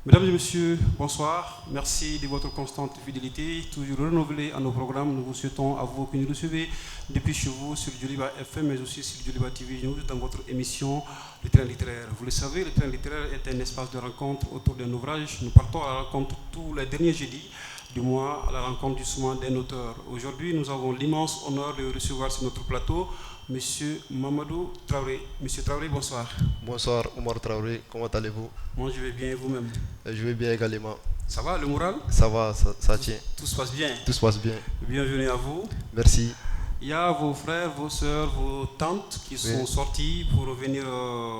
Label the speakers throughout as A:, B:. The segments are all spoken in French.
A: Mesdames et messieurs, bonsoir. Merci de votre constante fidélité, toujours renouvelée à nos programmes. Nous vous souhaitons à vous que nous recevez depuis chez vous sur Djoliba FM, mais aussi sur Djoliba TV News dans votre émission Le Train littéraire. Vous le savez, le Train littéraire est un espace de rencontre autour d'un ouvrage. Nous partons à la rencontre tous les derniers jeudis du mois à la rencontre justement d'un auteur. Aujourd'hui, nous avons l'immense honneur de recevoir sur notre plateau Monsieur Mamadou Traoré. Monsieur Traoré, bonsoir.
B: Bonsoir Omar Traoré, comment allez-vous?
A: Moi, je vais bien et vous-même?
B: Je vais bien également.
A: Ça va, le moral?
B: Ça va, ça tient.
A: Tout se passe bien?
B: Tout se passe bien.
A: Bienvenue à vous.
B: Merci.
A: Il y a vos frères, vos soeurs, vos tantes qui sont sortis pour venir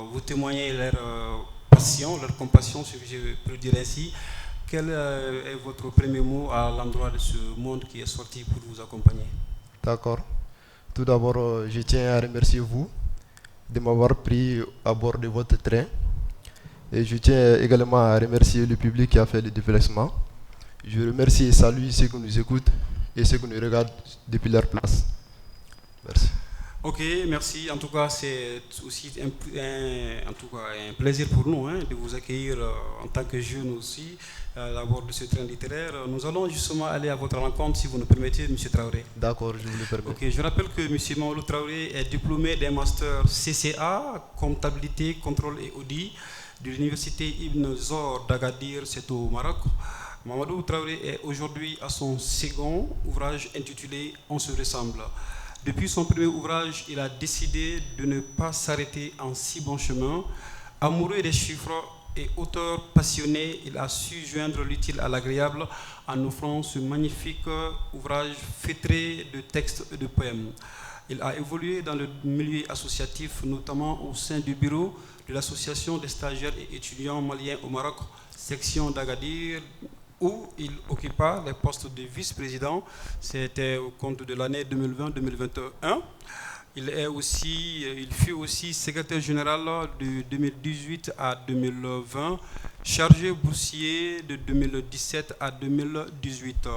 A: vous témoigner leur passion, leur compassion, si je peux dire ainsi. Quel est votre premier mot à l'endroit de ce monde qui est sorti pour vous accompagner?
B: D'accord. Tout d'abord, je tiens à remercier vous de m'avoir pris à bord de votre train. Et je tiens également à remercier le public qui a fait le déplacement. Je remercie et salue ceux qui nous écoutent et ceux qui nous regardent depuis leur place. Merci.
A: Ok, merci. En tout cas, c'est aussi un plaisir pour nous de vous accueillir en tant que jeune aussi à bord de ce train littéraire. Nous allons justement aller à votre rencontre, si vous nous permettez, M. Traoré.
B: D'accord, je vous le permets.
A: Ok, je rappelle que M. Mamadou Traoré est diplômé d'un master CCA, comptabilité, contrôle et audit, de l'université Ibn Zor d'Agadir, c'est au Maroc. Mamadou Traoré est aujourd'hui à son second ouvrage intitulé On se ressemble. Depuis son premier ouvrage, il a décidé de ne pas s'arrêter en si bon chemin. Amoureux des chiffres et auteur passionné, il a su joindre l'utile à l'agréable en offrant ce magnifique ouvrage feutré de textes et de poèmes. Il a évolué dans le milieu associatif, notamment au sein du bureau de l'association des stagiaires et étudiants maliens au Maroc, section d'Agadir, où il occupa les postes de vice-président. C'était au compte de l'année 2020-2021. Il fut aussi secrétaire général de 2018 à 2020, chargé boursier de 2017 à 2018.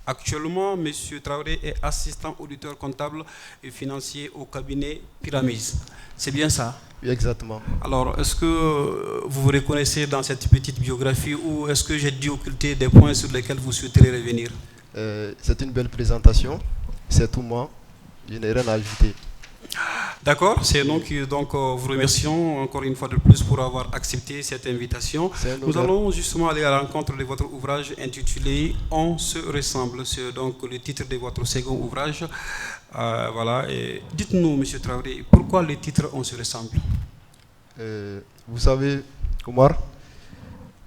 A: Actuellement, M. Traoré est assistant auditeur comptable et financier au cabinet Pyramis. C'est bien ça?
B: Oui, exactement.
A: Alors, est-ce que vous vous reconnaissez dans cette petite biographie ou est-ce que j'ai dû occulter des points sur lesquels vous souhaiterez revenir?
B: C'est une belle présentation. C'est tout moi. Je n'ai rien à ajouter.
A: D'accord, c'est donc vous remercions encore une fois de plus pour avoir accepté cette invitation. Nous allons justement aller à la rencontre de votre ouvrage intitulé On se ressemble. C'est donc le titre de votre second ouvrage. Voilà. Et dites-nous, M. Traoré, pourquoi le titre On se ressemble?
B: Vous savez, Omar,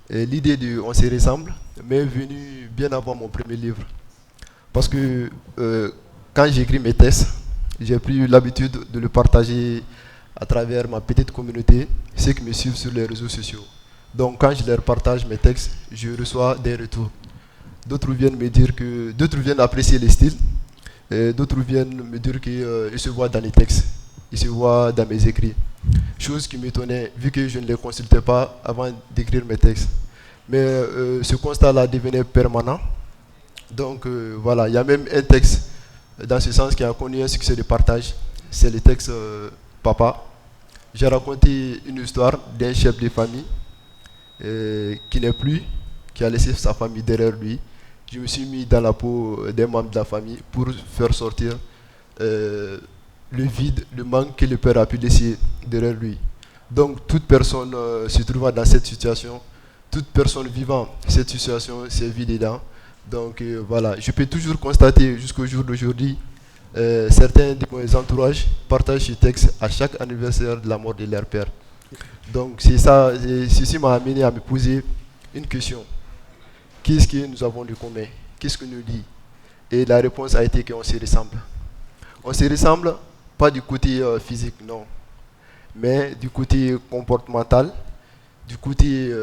B: l'idée de On se ressemble m'est venue bien avant mon premier livre. Parce que quand j'écris mes thèses, j'ai pris l'habitude de le partager à travers ma petite communauté, ceux qui me suivent sur les réseaux sociaux. Donc quand je leur partage mes textes, je reçois des retours. D'autres viennent me dire que, d'autres viennent apprécier les styles, et d'autres viennent me dire qu'ils se voient dans les textes, ils se voient dans mes écrits. Chose qui m'étonnait vu que je ne les consultais pas avant d'écrire mes textes. Mais ce constat-là devenait permanent. Donc voilà, il y a même un texte dans ce sens qui a connu un succès de partage, c'est le texte Papa. J'ai raconté une histoire d'un chef de famille qui n'est plus, qui a laissé sa famille derrière lui. Je me suis mis dans la peau des membres de la famille pour faire sortir le vide, le manque que le père a pu laisser derrière lui. Donc toute personne se trouvant dans cette situation, toute personne vivant cette situation s'est vue dedans. Donc voilà, je peux toujours constater jusqu'au jour d'aujourd'hui, certains de mes entourages partagent ce texte à chaque anniversaire de la mort de leur père. Donc c'est ça, ceci m'a amené à me poser une question. Qu'est-ce que nous avons de commun? Qu'est-ce que nous lie? Et la réponse a été qu'on se ressemble. On se ressemble, pas du côté physique, non, mais du côté comportemental, du côté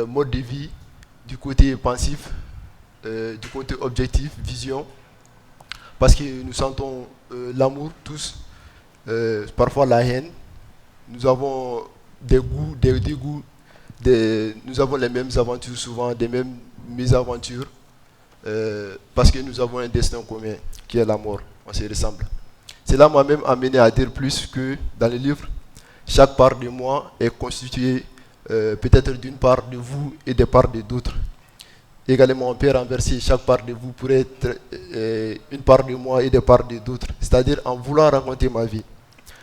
B: mode de vie, du côté pensif, du côté objectif, vision, parce que nous sentons l'amour tous, parfois la haine, nous avons des goûts, des dégoûts, nous avons les mêmes aventures souvent, des mêmes mésaventures, parce que nous avons un destin commun qui est la mort, on se ressemble. Cela m'a même amené à dire plus que dans le livre, chaque part de moi est constituée peut-être d'une part de vous et de part de d'autres. Également, on peut renverser chaque part de vous pour être une part de moi et de part de d'autres. C'est-à-dire en voulant raconter ma vie,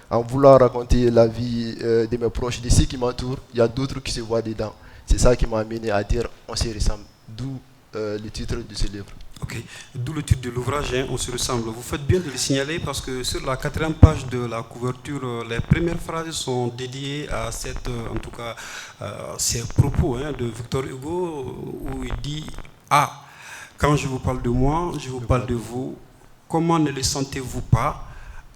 B: en voulant raconter la vie de mes proches, de ceux qui m'entourent, il y a d'autres qui se voient dedans. C'est ça qui m'a amené à dire on se ressemble. D'où le titre de ce livre.
A: Ok, d'où le titre de l'ouvrage, hein, On se ressemble. Vous faites bien de le signaler parce que sur la 4e page de la couverture, les premières phrases sont dédiées à en tout cas, ces propos hein, de Victor Hugo où il dit Ah, quand je vous parle de moi, je vous parle de vous. Comment ne le sentez-vous pas?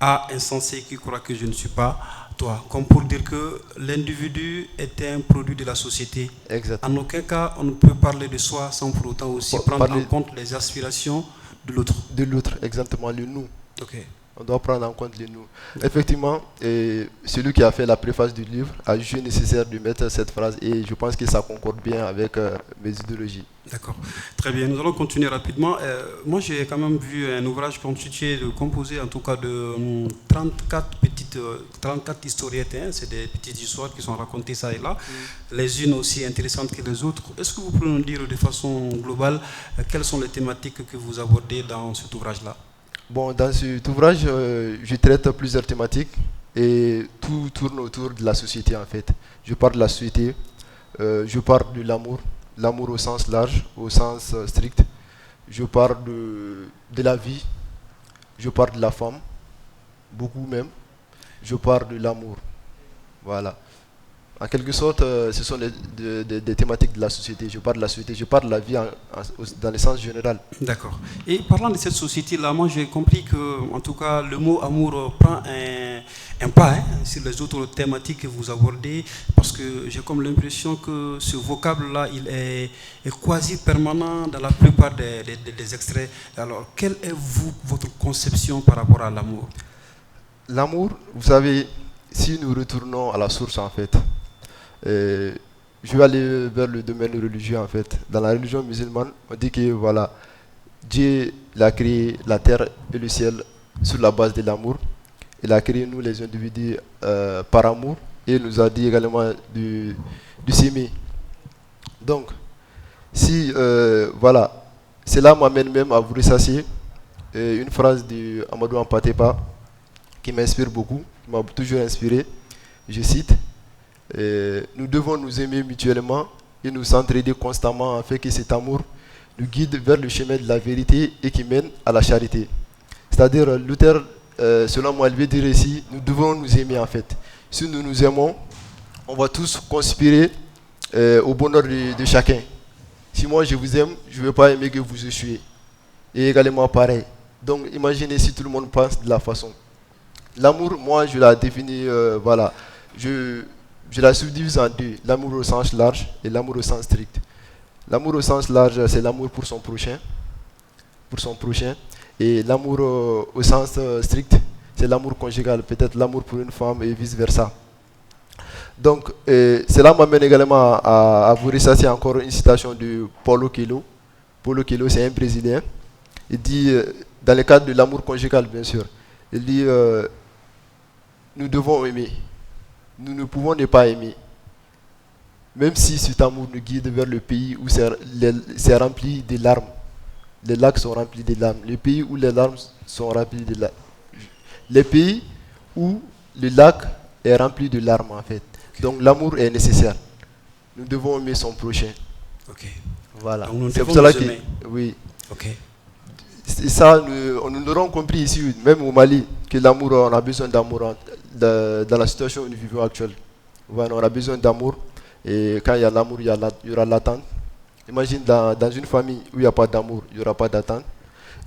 A: Ah, insensé qui croit que je ne suis pas toi. Comme pour dire que l'individu est un produit de la société.
B: Exactement.
A: En aucun cas, on ne peut parler de soi sans pour autant aussi prendre en compte les aspirations de l'autre.
B: De l'autre, exactement, le nous.
A: Ok.
B: On doit prendre en compte les nous. Effectivement, celui qui a fait la préface du livre a jugé nécessaire de mettre cette phrase et je pense que ça concorde bien avec mes idéologies.
A: D'accord. Très bien. Nous allons continuer rapidement. Moi, j'ai quand même vu un ouvrage composé en tout cas de 34 historiettes. Hein. C'est des petites histoires qui sont racontées ça et là, les unes aussi intéressantes que les autres. Est-ce que vous pouvez nous dire de façon globale quelles sont les thématiques que vous abordez dans cet ouvrage-là?
B: Bon, dans cet ouvrage, je traite plusieurs thématiques et tout tourne autour de la société en fait. Je parle de la société, je parle de l'amour au sens large, au sens strict. Je parle de la vie, je parle de la femme, beaucoup même. Je parle de l'amour, voilà. En quelque sorte, ce sont des thématiques de la société. Je parle de la société, je parle de la vie dans le sens général.
A: D'accord. Et parlant de cette société-là, moi j'ai compris que, en tout cas, le mot amour prend un pas hein, sur les autres thématiques que vous abordez, parce que j'ai comme l'impression que ce vocable-là, il est quasi permanent dans la plupart des extraits. Alors, quelle est votre conception par rapport à l'amour?
B: L'amour, vous savez, si nous retournons à la source en fait, je vais aller vers le domaine religieux en fait. Dans la religion musulmane, on dit que voilà, Dieu a créé la terre et le ciel sur la base de l'amour. Il a créé nous les individus par amour et il nous a dit également de s'aimer. Donc, si voilà, cela m'amène même à vous ressasser une phrase de Amadou Hampâté-Bâ qui m'inspire beaucoup, qui m'a toujours inspiré. Je cite. Nous devons nous aimer mutuellement et nous s'entraider constamment afin que cet amour nous guide vers le chemin de la vérité et qui mène à la charité. C'est-à-dire, Luther, selon moi, il veut dire ici, nous devons nous aimer en fait. Si nous nous aimons, on va tous conspirer au bonheur de chacun. Si moi je vous aime, je ne veux pas aimer que vous échouez. Et également pareil. Donc imaginez si tout le monde pense de la façon. L'amour, moi je la définis, voilà. Je la subdivise en deux, l'amour au sens large et l'amour au sens strict. L'amour au sens large, c'est l'amour pour son prochain. Et l'amour au sens strict, c'est l'amour conjugal, peut-être l'amour pour une femme et vice-versa. Donc, cela m'amène également à vous ressasser encore une citation de Paulo Coelho. Paulo Coelho, c'est un Brésilien. Il dit, dans le cadre de l'amour conjugal, bien sûr, il dit, nous devons aimer. Nous ne pouvons ne pas aimer. Même si cet amour nous guide vers le pays où c'est rempli de larmes. Les lacs sont remplis de larmes. Le pays où les larmes sont remplies de larmes. Les pays où le lac est rempli de larmes en fait. Okay. Donc l'amour est nécessaire. Nous devons aimer son prochain.
A: Ok.
B: Voilà.
A: C'est pour cela que
B: oui.
A: Ok.
B: Et ça, nous l'aurons compris ici, même au Mali, que l'amour, on a besoin d'amour dans la situation où nous vivons actuelle. Voilà, on a besoin d'amour. Et quand il y a l'amour, il y aura l'attente. Imagine dans une famille où il n'y a pas d'amour, il n'y aura pas d'attente.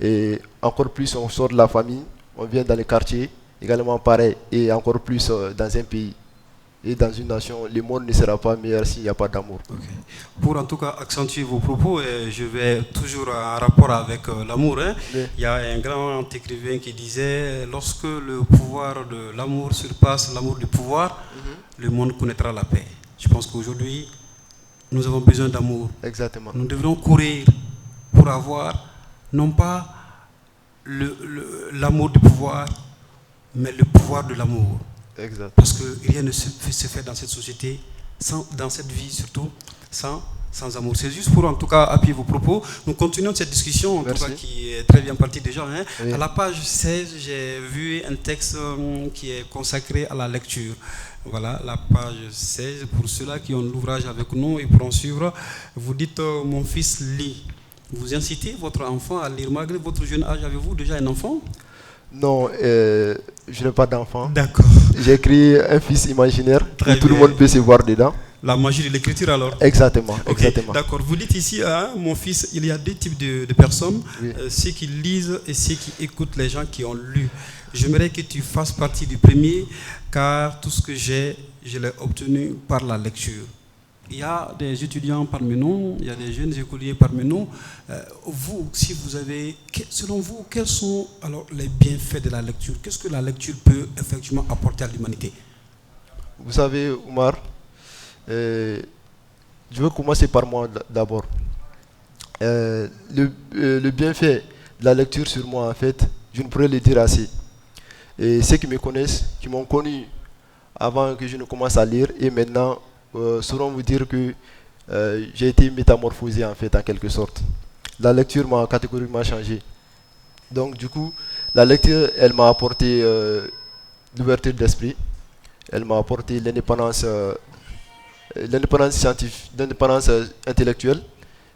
B: Et encore plus, on sort de la famille, on vient dans les quartiers, également pareil. Et encore plus dans un pays et dans une nation, le monde ne sera pas meilleur s'il n'y a pas d'amour.
A: Okay. Pour en tout cas accentuer vos propos, je vais toujours en rapport avec l'amour. Hein. Oui. Il y a un grand écrivain qui disait, lorsque le pouvoir de l'amour surpasse l'amour du pouvoir, le monde connaîtra la paix. Je pense qu'aujourd'hui, nous avons besoin d'amour.
B: Exactement.
A: Nous devrons courir pour avoir, non pas l'amour du pouvoir, mais le pouvoir de l'amour.
B: Exact.
A: Parce que rien ne se fait dans cette société dans cette vie surtout, sans amour. C'est juste pour en tout cas appuyer vos propos. Nous continuons cette discussion, en tout cas qui est très bien partie déjà. Hein. Oui. À la page 16, j'ai vu un texte qui est consacré à la lecture. Voilà, la page 16, pour ceux-là qui ont l'ouvrage avec nous et pourront suivre, vous dites mon fils lit. Vous incitez votre enfant à lire malgré votre jeune âge. Avez-vous déjà un enfant?
B: Non, je n'ai pas d'enfant.
A: D'accord.
B: J'ai créé un fils imaginaire où tout le monde peut se voir dedans.
A: La magie de l'écriture alors.
B: Exactement,
A: okay.
B: Exactement.
A: D'accord. Vous dites ici, hein, mon fils, il y a deux types de personnes, oui. Ceux qui lisent et ceux qui écoutent les gens qui ont lu. J'aimerais que tu fasses partie du premier, car tout ce que je l'ai obtenu par la lecture. Il y a des étudiants parmi nous, il y a des jeunes écoliers parmi nous. Vous, si vous avez, selon vous, quels sont alors les bienfaits de la lecture? Qu'est-ce que la lecture peut effectivement apporter à l'humanité?
B: Vous savez, Oumar, je veux commencer par moi d'abord. Le bienfait de la lecture sur moi, en fait, je ne pourrais le dire assez. Et ceux qui me connaissent, qui m'ont connu avant que je ne commence à lire, et maintenant, sauront vous dire que j'ai été métamorphosé, en fait, en quelque sorte. La lecture m'a catégoriquement changé. Donc, du coup, la lecture, elle m'a apporté l'ouverture d'esprit. Elle m'a apporté l'indépendance scientifique, l'indépendance intellectuelle.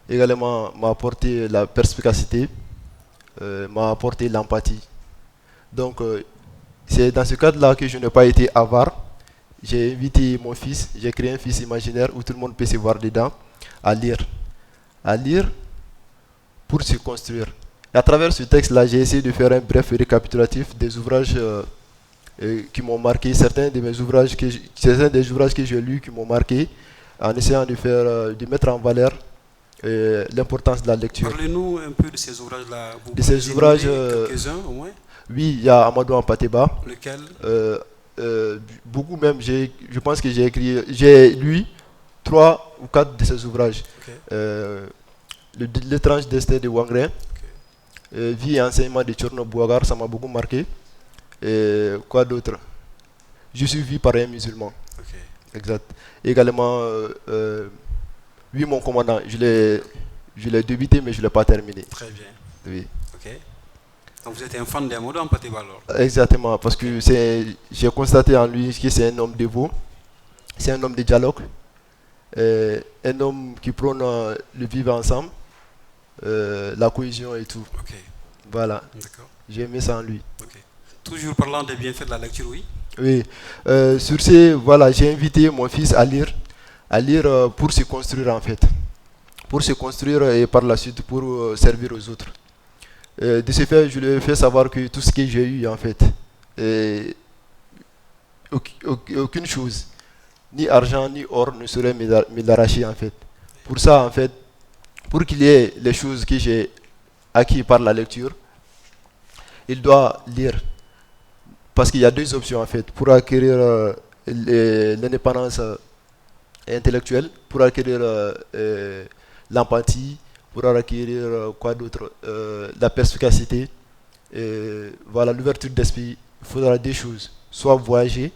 B: Également, m'a apporté la perspicacité, m'a apporté l'empathie. Donc, c'est dans ce cadre-là que je n'ai pas été avare. J'ai invité mon fils, j'ai créé un fils imaginaire où tout le monde peut se voir dedans, à lire. À lire pour se construire. Et à travers ce texte-là, j'ai essayé de faire un bref récapitulatif des ouvrages qui m'ont marqué, certains des ouvrages que j'ai lus qui m'ont marqué, en essayant de mettre en valeur l'importance de la lecture.
A: Parlez-nous un peu de ces ouvrages-là.
B: De ces ouvrages,
A: quelques-uns au moins.
B: Oui, il y a Amadou Hampâté-Bâ.
A: Lequel?
B: Beaucoup même, je pense que j'ai lu 3 ou 4 de ces ouvrages. Okay. L'étrange destin de Wangré, okay. Vie et enseignement de Tchorno Bouagar, ça m'a beaucoup marqué. Et quoi d'autre? Je suis vu par un musulman. Okay. Exact. Également, oui, mon commandant, je l'ai débuté, mais je ne l'ai pas terminé.
A: Très bien.
B: Oui.
A: Ok. Donc vous êtes un fan d'Amadou Hampâté-Bâ alors? Exactement,
B: parce que j'ai constaté en lui que c'est un homme dévot, c'est un homme de dialogue, un homme qui prône le vivre ensemble, la cohésion et tout.
A: Ok.
B: Voilà.
A: D'accord.
B: J'ai aimé ça en lui.
A: Ok. Toujours parlant des bienfaits de la lecture, oui?
B: Oui. Sur ce, voilà, j'ai invité mon fils à lire pour se construire en fait. Pour se construire et par la suite pour servir aux autres. De ce fait, je lui ai fait savoir que tout ce que j'ai eu en fait, aucune chose, ni argent ni or ne saurait me l'arracher en fait. Pour ça en fait, pour qu'il y ait les choses que j'ai acquises par la lecture, il doit lire. Parce qu'il y a 2 options en fait, pour acquérir l'indépendance intellectuelle, pour acquérir l'empathie, pour acquérir quoi d'autre, la perspicacité, voilà, l'ouverture d'esprit. Il faudra 2 choses, soit voyager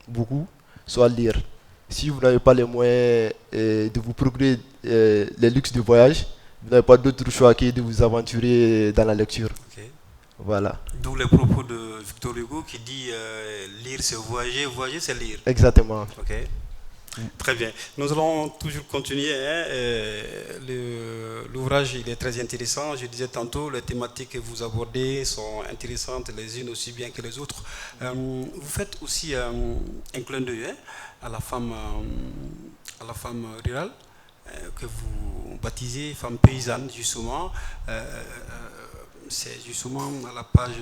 B: beaucoup, soit lire. Si vous n'avez pas les moyens de vous procurer les luxes du voyage, vous n'avez pas d'autre choix que de vous aventurer dans la lecture.
A: Okay.
B: Voilà.
A: D'où les propos de Victor Hugo qui dit lire c'est voyager, voyager c'est lire.
B: Exactement.
A: Okay. Très bien. Nous allons toujours continuer. Hein. L'ouvrage il est très intéressant. Je disais tantôt, les thématiques que vous abordez sont intéressantes les unes aussi bien que les autres. Vous faites aussi un clin d'œil à la femme rurale que vous baptisez femme paysanne justement. C'est justement à la page.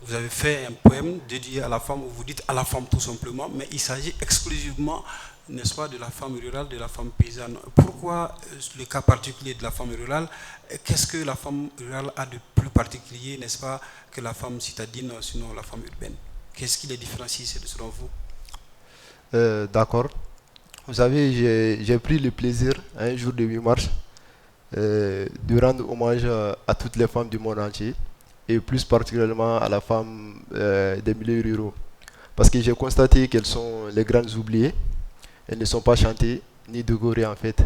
A: Vous avez fait un poème dédié à la femme où vous dites à la femme tout simplement, mais il s'agit exclusivement, n'est-ce pas, de la femme rurale, de la femme paysanne. Pourquoi le cas particulier de la femme rurale? Qu'est-ce que la femme rurale a de plus particulier, n'est-ce pas, que la femme citadine, sinon la femme urbaine? Qu'est-ce qui les différencie selon vous?
B: D'accord. Vous savez, j'ai pris le plaisir, un jour de 8 mars, de rendre hommage à toutes les femmes du monde entier, et plus particulièrement à la femme des milieux ruraux. Parce que j'ai constaté qu'elles sont les grandes oubliées, elles ne sont pas chantées ni décorées en fait.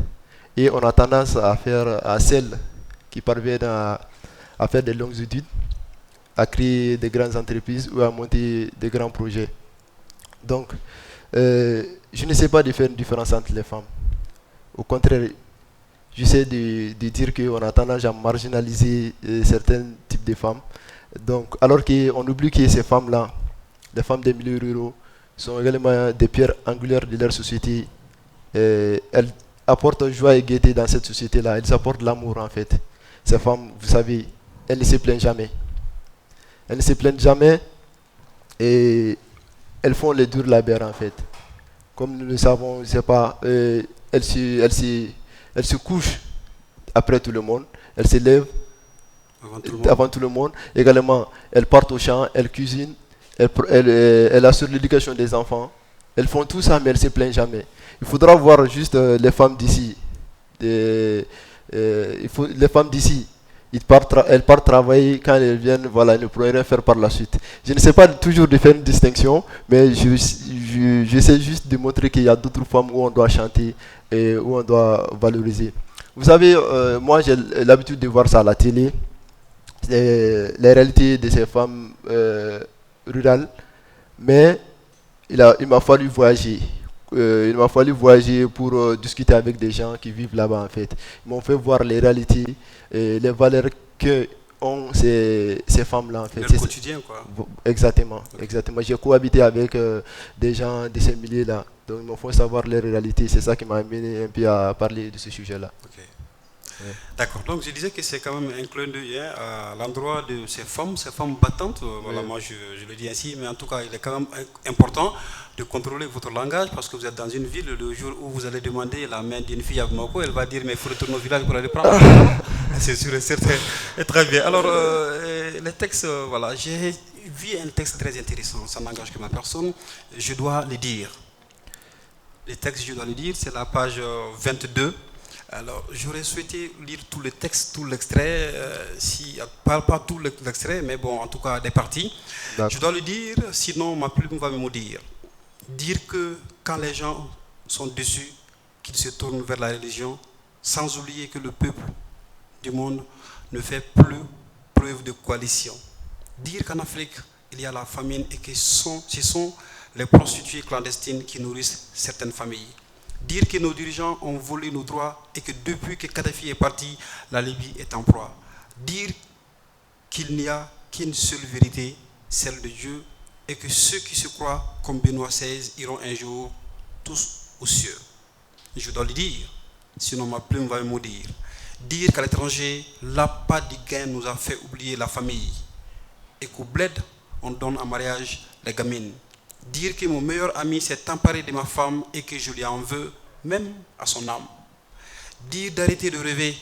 B: Et on a tendance à faire à celles qui parviennent à faire des longues études, à créer des grandes entreprises ou à monter des grands projets. Donc, je ne sais pas de faire une différence entre les femmes. Au contraire, j'essaie de dire qu'on a tendance à marginaliser certains types de femmes. Donc, alors qu'on oublie que ces femmes-là, les femmes des milieux ruraux, sont également des pierres angulaires de leur société. Elles apportent joie et gaieté dans cette société-là. Elles apportent l'amour en fait. Ces femmes, vous savez, elles ne se plaignent jamais. Elles ne se plaignent jamais et elles font les durs labeurs en fait. Comme nous le savons, je sais pas, elles se couchent après tout le monde, elles se lèvent avant tout le monde. Également, elles partent au champ, elles cuisinent, elles assurent l'éducation des enfants. Elles font tout ça, mais elles ne se plaignent jamais. Il faudra voir juste les femmes d'ici. Les femmes d'ici, elles partent travailler, quand elles viennent, voilà, elles ne pourraient rien faire par la suite. Je ne sais pas toujours de faire une distinction, mais j'essaie juste de montrer qu'il y a d'autres femmes où on doit chanter et où on doit valoriser. Vous savez, moi j'ai l'habitude de voir ça à la télé, les réalités de ces femmes rurales, mais il m'a fallu voyager. Il m'a fallu voyager pour discuter avec des gens qui vivent là-bas en fait. Ils m'ont fait voir les réalités et les valeurs que ont ces femmes-là en fait.
A: Le quotidien quoi.
B: Exactement, exactement. J'ai cohabité avec des gens de ces milieux-là. Donc il me faut savoir les réalités. C'est ça qui m'a amené un peu à parler de ce sujet-là.
A: Okay. Ouais. D'accord, donc je disais que c'est quand même un clin d'œil à l'endroit de ces femmes battantes, voilà, moi je le dis ainsi, mais en tout cas il est quand même important de contrôler votre langage parce que vous êtes dans une ville, le jour où vous allez demander la main d'une fille à Bamako, elle va dire mais il faut retourner au village pour aller prendre. C'est sûr et certain. Et très bien, alors les textes, voilà, j'ai vu un texte très intéressant, ça n'engage que ma personne, je dois le dire. Les textes, je dois le dire, c'est la page 22. Alors, j'aurais souhaité lire tout le texte, tout l'extrait, pas tout l'extrait, mais bon, en tout cas, des parties. Je dois le dire, sinon ma plume va me maudire. Dire que quand les gens sont déçus, qu'ils se tournent vers la religion, sans oublier que le peuple du monde ne fait plus preuve de coalition. Dire qu'en Afrique, il y a la famine et que ce sont les prostituées clandestines qui nourrissent certaines familles. Dire que nos dirigeants ont volé nos droits et que depuis que Kadhafi est parti, la Libye est en proie. Dire qu'il n'y a qu'une seule vérité, celle de Dieu, et que ceux qui se croient comme Benoît XVI iront un jour tous aux cieux. Je dois le dire, sinon ma plume va me maudire. Dire qu'à l'étranger, l'appât du gain nous a fait oublier la famille et qu'au bled, on donne en mariage les gamines. Dire que mon meilleur ami s'est emparé de ma femme et que je lui en veux, même à son âme. Dire d'arrêter de rêver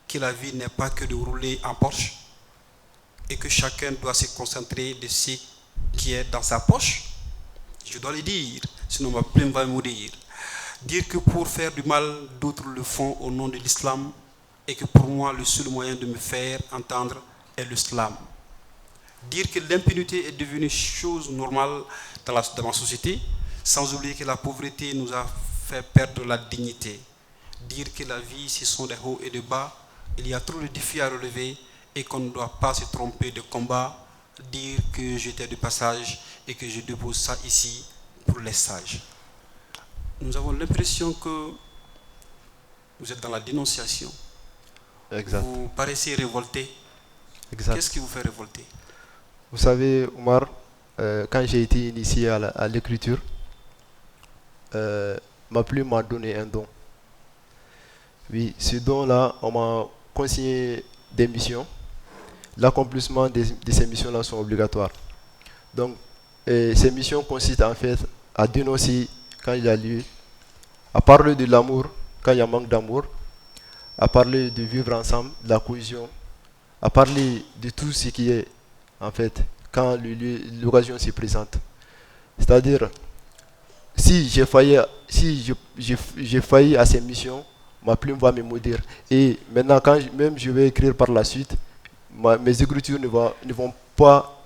A: que la vie n'est pas que de rouler en Porsche et que chacun doit se concentrer de ce qui est dans sa poche. Je dois le dire, sinon ma plume va me maudire. Dire que pour faire du mal, d'autres le font au nom de l'islam et que pour moi, le seul moyen de me faire entendre est l'islam. Dire que l'impunité est devenue chose normale dans ma société, sans oublier que la pauvreté nous a fait perdre la dignité. Dire que la vie, ce sont des hauts et des bas, il y a trop de défis à relever et qu'on ne doit pas se tromper de combat. Dire que j'étais de passage et que je dépose ça ici pour les sages. Nous avons l'impression que vous êtes dans la dénonciation.
B: Exact.
A: Vous paraissez révolté.
B: Exact.
A: Qu'est-ce qui vous fait révolter?
B: Vous savez, Omar, quand j'ai été initié à l'écriture, ma plume m'a donné un don. Oui, ce don-là, on m'a consigné des missions. L'accomplissement de ces missions-là sont obligatoires. Donc, ces missions consistent en fait à dénoncer quand il y a lieu, à parler de l'amour quand il y a manque d'amour, à parler de vivre ensemble, de la cohésion, à parler de tout ce qui est en fait quand l'occasion se présente. C'est-à-dire, si j'ai failli à ces missions, ma plume va me maudire. Et maintenant, quand même je vais écrire par la suite, mes écritures ne vont pas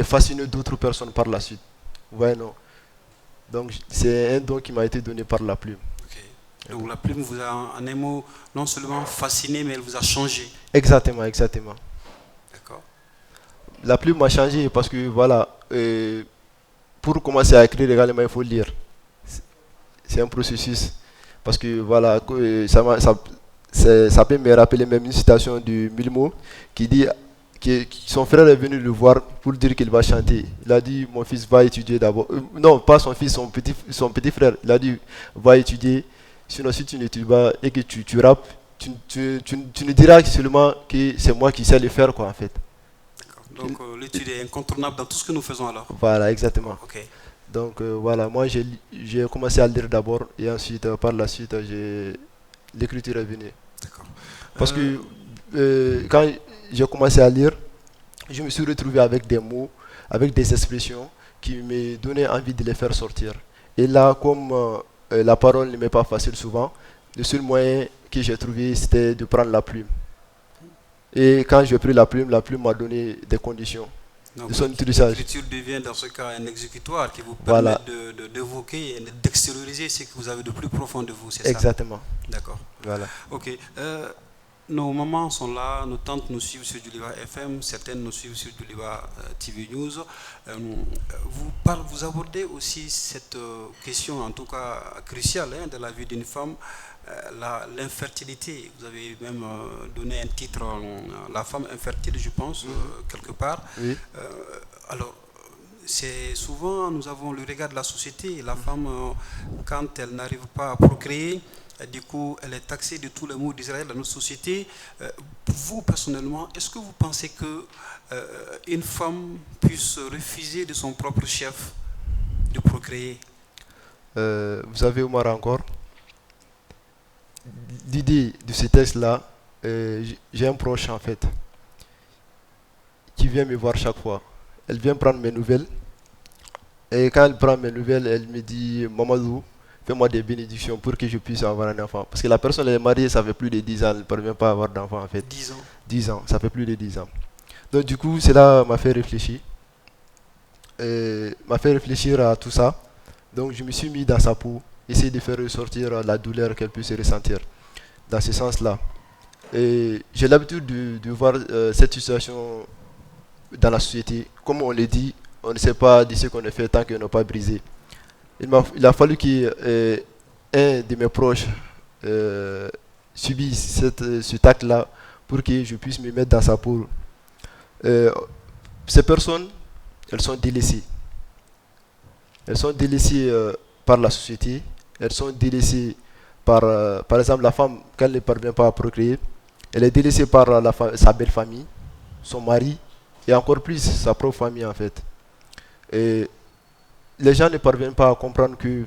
B: fasciner d'autres personnes par la suite. Vous voyez, non? Donc c'est un don qui m'a été donné par la plume.
A: Ok. Donc la plume vous a, en un mot, non seulement fasciné, mais elle vous a changé.
B: Exactement, exactement.
A: D'accord.
B: La plume m'a changé parce que voilà, pour commencer à écrire également, il faut lire. C'est un processus. Parce que voilà, ça peut me rappeler même une citation de Milmo qui dit que son frère est venu le voir pour dire qu'il va chanter. Il a dit, mon fils va étudier d'abord. Non, pas son fils, son petit frère. Il a dit, va étudier. Sinon, si tu n'étudies pas et que tu rappes, tu ne diras seulement que c'est moi qui sais le faire, quoi, en fait.
A: Donc l'étude est incontournable dans tout ce que nous faisons alors.
B: Voilà, exactement.
A: Ok.
B: Donc voilà, moi j'ai commencé à lire d'abord et ensuite par la suite l'écriture est venue.
A: D'accord.
B: Parce que quand j'ai commencé à lire, je me suis retrouvé avec des mots, avec des expressions qui me donnaient envie de les faire sortir. Et là, comme la parole ne m'est pas facile souvent, le seul moyen que j'ai trouvé c'était de prendre la plume. Et quand j'ai pris la plume m'a donné des conditions
A: Donc
B: de son utilisation.
A: l'écriture devient dans ce cas un exécutoire qui vous permet
B: Voilà,
A: d'évoquer et d'extérioriser ce que vous avez de plus profond de vous, c'est ça?
B: exactement.
A: D'accord.
B: Voilà.
A: Ok. Nos mamans sont là, nos tantes nous suivent sur Djoliba FM, certaines nous suivent sur Djoliba TV News. Vous abordez aussi cette question, en tout cas cruciale, hein, de la vie d'une femme, l'infertilité. Vous avez même donné un titre, La femme infertile, je pense, quelque part.
B: Oui.
A: Alors, c'est souvent, nous avons le regard de la société. La femme, quand elle n'arrive pas à procréer, du coup, elle est taxée de tous les maux d'Israël dans notre société. Vous, personnellement, est-ce que vous pensez que une femme puisse refuser de son propre chef de procréer?
B: Vous avez Omar encore. L'idée de ce texte-là, j'ai un proche en fait qui vient me voir chaque fois. Elle vient prendre mes nouvelles. Et quand elle prend mes nouvelles, elle me dit, Mamadou, fais-moi des bénédictions pour que je puisse avoir un enfant. Parce que la personne elle est mariée, ça fait plus de 10 ans, elle ne parvient pas à avoir d'enfant en fait.
A: 10 ans.
B: 10 ans, ça fait plus de 10 ans. Donc du coup, cela m'a fait réfléchir. M'a fait réfléchir à tout ça. Donc je me suis mis dans sa peau, essayer de faire ressortir la douleur qu'elle puisse ressentir. Dans ce sens-là. Et j'ai l'habitude de voir cette situation dans la société. Comme on le dit, on ne sait pas de ce qu'on a fait tant qu'on n'a pas brisé. Il a fallu qu'un de mes proches subisse cet acte-là pour que je puisse me mettre dans sa peau. Ces personnes, elles sont délaissées. Elles sont délaissées par la société. Elles sont délaissées par exemple, la femme, quand elle ne parvient pas à procréer, elle est délaissée par sa belle famille, son mari, et encore plus sa propre famille en fait. Et les gens ne parviennent pas à comprendre que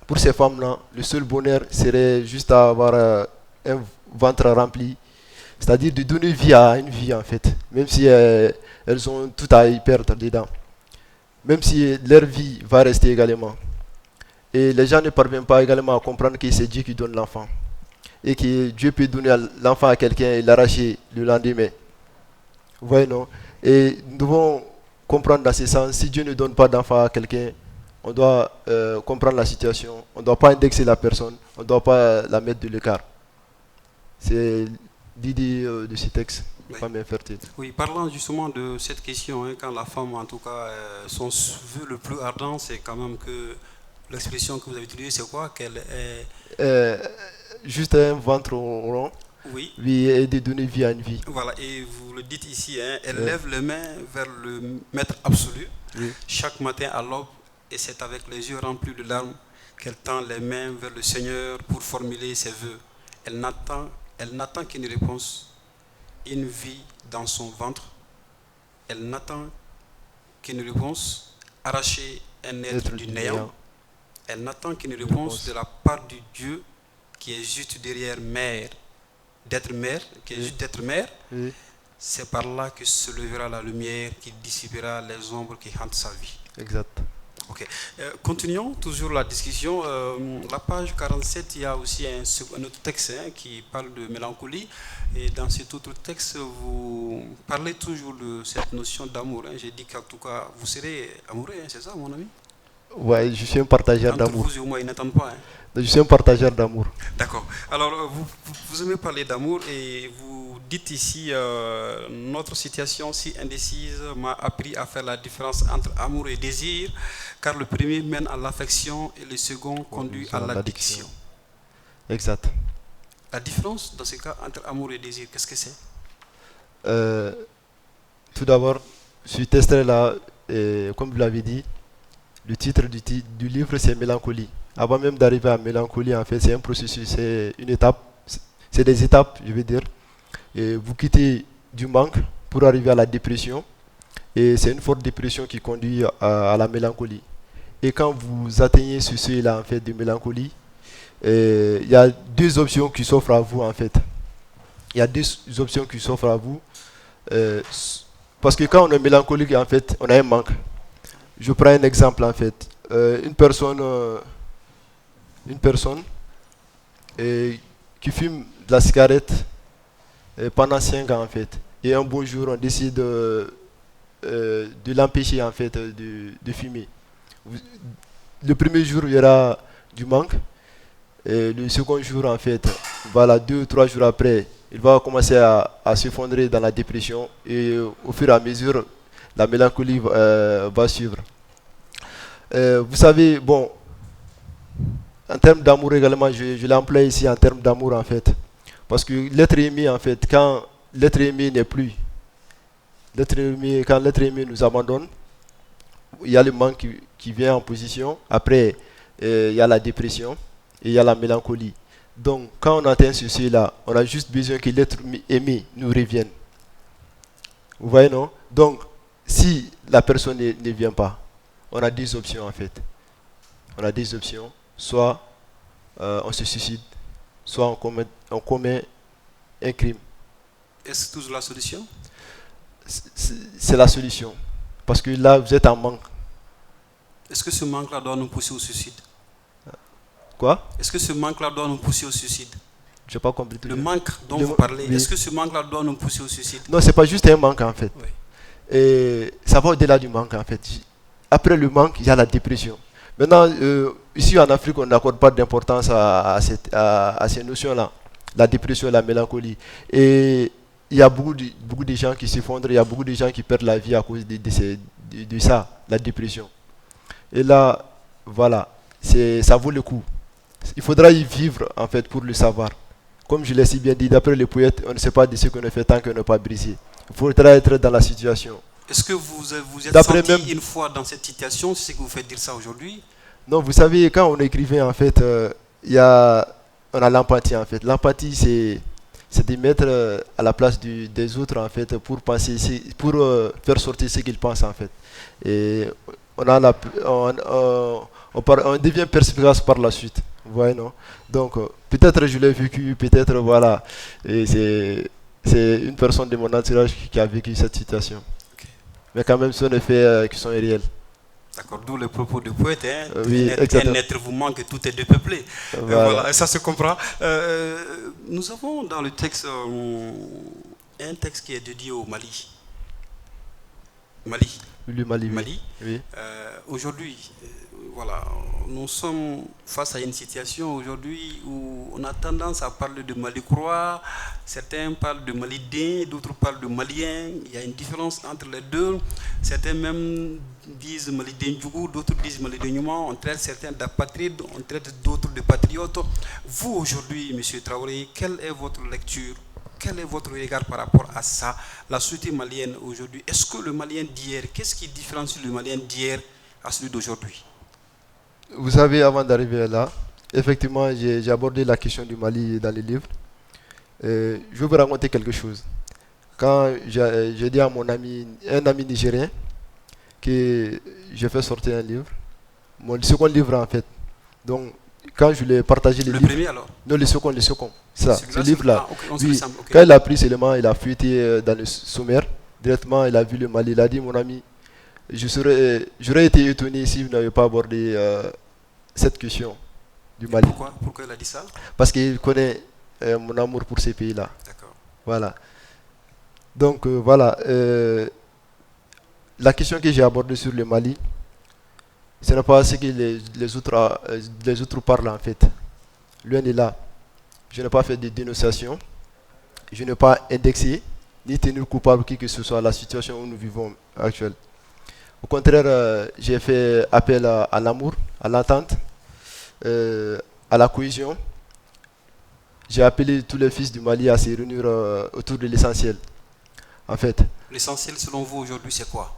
B: pour ces femmes-là, le seul bonheur serait juste à avoir un ventre rempli, c'est-à-dire de donner vie à une vie en fait, même si elles ont tout à y perdre dedans, même si leur vie va rester également. Et les gens ne parviennent pas également à comprendre que c'est Dieu qui donne l'enfant. Et que Dieu peut donner l'enfant à quelqu'un et l'arracher le lendemain. Vous voyez, non? Et nous devons comprendre dans ce sens, si Dieu ne donne pas d'enfant à quelqu'un, on doit comprendre la situation. On ne doit pas indexer la personne. On ne doit pas la mettre de l'écart. C'est l'idée de ce texte,
A: Oui.
B: femme infertile.
A: Oui, parlant justement de cette question, hein, quand la femme, en tout cas, son vœu le plus ardent, c'est quand même que l'expression que vous avez utilisée, c'est quoi? Qu'elle est...
B: Juste un ventre rond,
A: Oui,
B: oui, et de donner vie à une vie.
A: voilà, et vous le dites ici, hein, elle
B: Ouais.
A: lève les mains vers le maître absolu
B: Oui,
A: chaque matin à l'aube, et c'est avec les yeux remplis de larmes qu'elle tend les mains vers le Seigneur pour formuler ses vœux. Elle n'attend qu'une réponse, une vie dans son ventre. Elle n'attend qu'une réponse, arracher un être du néant. Elle n'attend qu'une réponse de la part du Dieu qui est juste derrière mère, d'être mère, qui est juste d'être mère.
B: oui.
A: C'est par là que se lèvera la lumière qui dissipera les ombres qui hantent sa vie.
B: Exact.
A: Ok. Continuons toujours la discussion. La page 47, il y a aussi un autre texte, hein, qui parle de mélancolie. Et dans cet autre texte, vous parlez toujours de cette notion d'amour, hein. J'ai dit qu'en tout cas, vous serez amoureux, hein, c'est ça, mon ami?
B: Ouais, je suis un partageur
A: Entre
B: d'amour.
A: vous et moi, ils n'entendent pas. Hein.
B: Je suis un partageur d'amour.
A: D'accord. Alors, vous aimez parler d'amour et vous dites ici, notre situation si indécise m'a appris à faire la différence entre amour et désir, car le premier mène à l'affection et le second conduit à l'addiction.
B: Exact.
A: La différence dans ce cas entre amour et désir, qu'est-ce que c'est?
B: Euh, Tout d'abord, sur cet extrait-là, comme vous l'avez dit, le titre du livre, c'est Mélancolie. Avant même d'arriver à Mélancolie, en fait, c'est un processus, c'est une étape, c'est des étapes, je veux dire. Et vous quittez du manque pour arriver à la dépression. Et c'est une forte dépression qui conduit à la mélancolie. Et quand vous atteignez ce seuil-là, en fait, de mélancolie, il y a deux options qui s'offrent à vous, en fait. Il y a deux options qui s'offrent à vous. Euh, Parce que quand on est mélancolique, en fait, on a un manque. Je prends un exemple, en fait. Une personne qui fume de la cigarette pendant 5 ans, en fait. Et un beau jour, on décide de l'empêcher, en fait, de fumer. Le premier jour, il y aura du manque. Et le second jour, en fait, voilà, 2 ou 3 jours après, il va commencer à s'effondrer dans la dépression. Et au fur et à mesure, la mélancolie va suivre. Vous savez, bon, en termes d'amour également, je l'emploie ici en termes d'amour, en fait. Parce que l'être aimé, en fait, quand l'être aimé n'est plus, quand l'être aimé nous abandonne, il y a le manque qui vient en position. Après, il y a la dépression et il y a la mélancolie. Donc, quand on atteint ceci-là, on a juste besoin que l'être aimé nous revienne. Vous voyez, non? Donc, si la personne ne vient pas, on a deux options, en fait. On a deux options. Soit on se suicide, soit on commet un crime.
A: Est-ce toujours la solution?
B: C'est la solution. Parce que là, vous êtes en manque.
A: Est-ce que ce manque-là doit nous pousser au suicide?
B: Quoi?
A: Est-ce que ce manque-là doit nous pousser au suicide?
B: Je n'ai pas compris tout.
A: Le manque dont vous parlez,
B: oui.
A: est-ce que ce manque-là doit nous pousser au suicide?
B: Non, c'est pas juste un manque, en fait.
A: Oui.
B: Et ça va au-delà du manque, en fait. Après le manque, il y a la dépression. Maintenant, ici en Afrique, on n'accorde pas d'importance à ces notions-là. La dépression, la mélancolie. Et il y a beaucoup de gens qui s'effondrent, il y a beaucoup de gens qui perdent la vie à cause de ça, la dépression. Et là, voilà, ça vaut le coup. Il faudra y vivre, en fait, pour le savoir. Comme je l'ai si bien dit, d'après les poètes, on ne sait pas de ce qu'on a fait tant qu'on n'a pas brisé. Il faudra être dans la situation.
A: Est-ce que vous êtes senti une fois dans cette situation? C'est ce que vous faites dire ça aujourd'hui?
B: Non, vous savez, quand on écrivait, en fait, on a l'empathie, en fait. L'empathie, c'est de mettre à la place des autres, en fait, pour penser, pour faire sortir ce qu'ils pensent, en fait. Et on devient perspicace par la suite. Vous voyez, non? Donc, peut-être je l'ai vécu, peut-être, voilà. Et c'est une personne de mon entourage qui a vécu cette situation. Okay. Mais quand même, ce sont des faits qui sont réels.
A: D'accord, d'où le propos du poète, hein,
B: oui,
A: un être vous manque, tout est dépeuplé. Voilà, ça se comprend. Nous avons dans le texte un texte qui est dédié au Mali.
B: Le Mali. Oui.
A: Aujourd'hui, voilà, nous sommes face à une situation aujourd'hui où on a tendance à parler de Mali croix, certains parlent de Malidien, d'autres parlent de Malien, il y a une différence entre les deux, certains même disent Malidien Djougou, d'autres disent Malidien Nyouma, on traite certains d'apatrides, on traite d'autres de patriotes. Vous aujourd'hui, M. Traoré, quelle est votre lecture? Quel est votre regard par rapport à ça, la société malienne aujourd'hui? Est-ce que le Malien d'hier, qu'est-ce qui différencie le Malien d'hier à celui d'aujourd'hui?
B: Vous savez, avant d'arriver là, effectivement, j'ai abordé la question du Mali dans les livres. Je vais vous raconter quelque chose. Quand j'ai dit à un ami nigérien, que je fais sortir un livre, mon second livre en fait. Donc, quand je l'ai partagé les livres...
A: Le premier alors?
B: Non, le second. Ça, ce livre-là.
A: Oui,
B: quand il a pris seulement, il a fuité dans le sommaire. Directement, il a vu le Mali. Il a dit, mon ami, j'aurais été étonné si vous n'avez pas abordé cette question du Mali.
A: Pourquoi il a dit ça? Parce
B: qu'il connaît mon amour pour ces pays-là.
A: D'accord.
B: Voilà. Donc, voilà. La question que j'ai abordée sur le Mali, Ce n'est pas ce que les autres parlent en fait. Loin est là. Je n'ai pas fait de dénonciation. Je n'ai pas indexé ni tenu coupable qui que ce soit la situation où nous vivons actuellement. Au contraire, j'ai fait appel à l'amour, à l'entente, à la cohésion. J'ai appelé tous les fils du Mali à se réunir autour de l'essentiel. En fait,
A: L'essentiel selon vous aujourd'hui c'est quoi?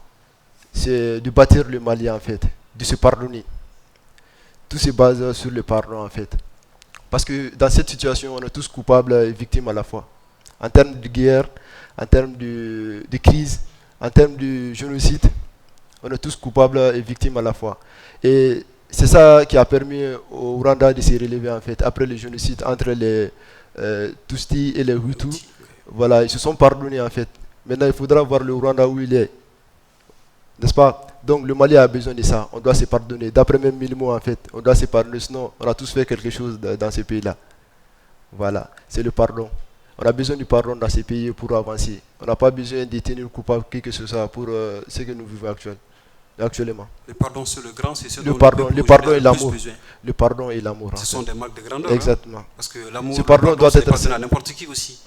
B: c'est de bâtir le Mali en fait, de se pardonner. Tout se base sur le pardon en fait. Parce que dans cette situation, on est tous coupables et victimes à la fois. En termes de guerre, en termes de crise, en termes de génocide, on est tous coupables et victimes à la fois. Et c'est ça qui a permis au Rwanda de se relever en fait, après le génocide entre les Tutsis et les Hutus. Voilà, ils se sont pardonnés en fait. Maintenant, il faudra voir le Rwanda où il est. N'est-ce pas? Donc le Mali a besoin de ça. On doit se pardonner. D'après même Milmo en fait, on doit se pardonner. Sinon, on a tous fait quelque chose dans ces pays-là. Voilà, c'est le pardon. On a besoin du pardon dans ces pays pour avancer. On n'a pas besoin de tenir coupable qui que ce soit pour ce que nous vivons actuellement.
A: Le pardon c'est le grand, c'est ce
B: Le
A: dont
B: pardon,
A: le
B: le
A: peuple
B: pardon et
A: aujourd'hui a le
B: l'amour.
A: plus besoin.
B: Le pardon et l'amour.
A: Ce sont des marques de grandeur.
B: Exactement.
A: Hein? Parce que l'amour,
B: Ce pardon doit
A: ce n'est
B: être
A: pas donné à n'importe qui aussi.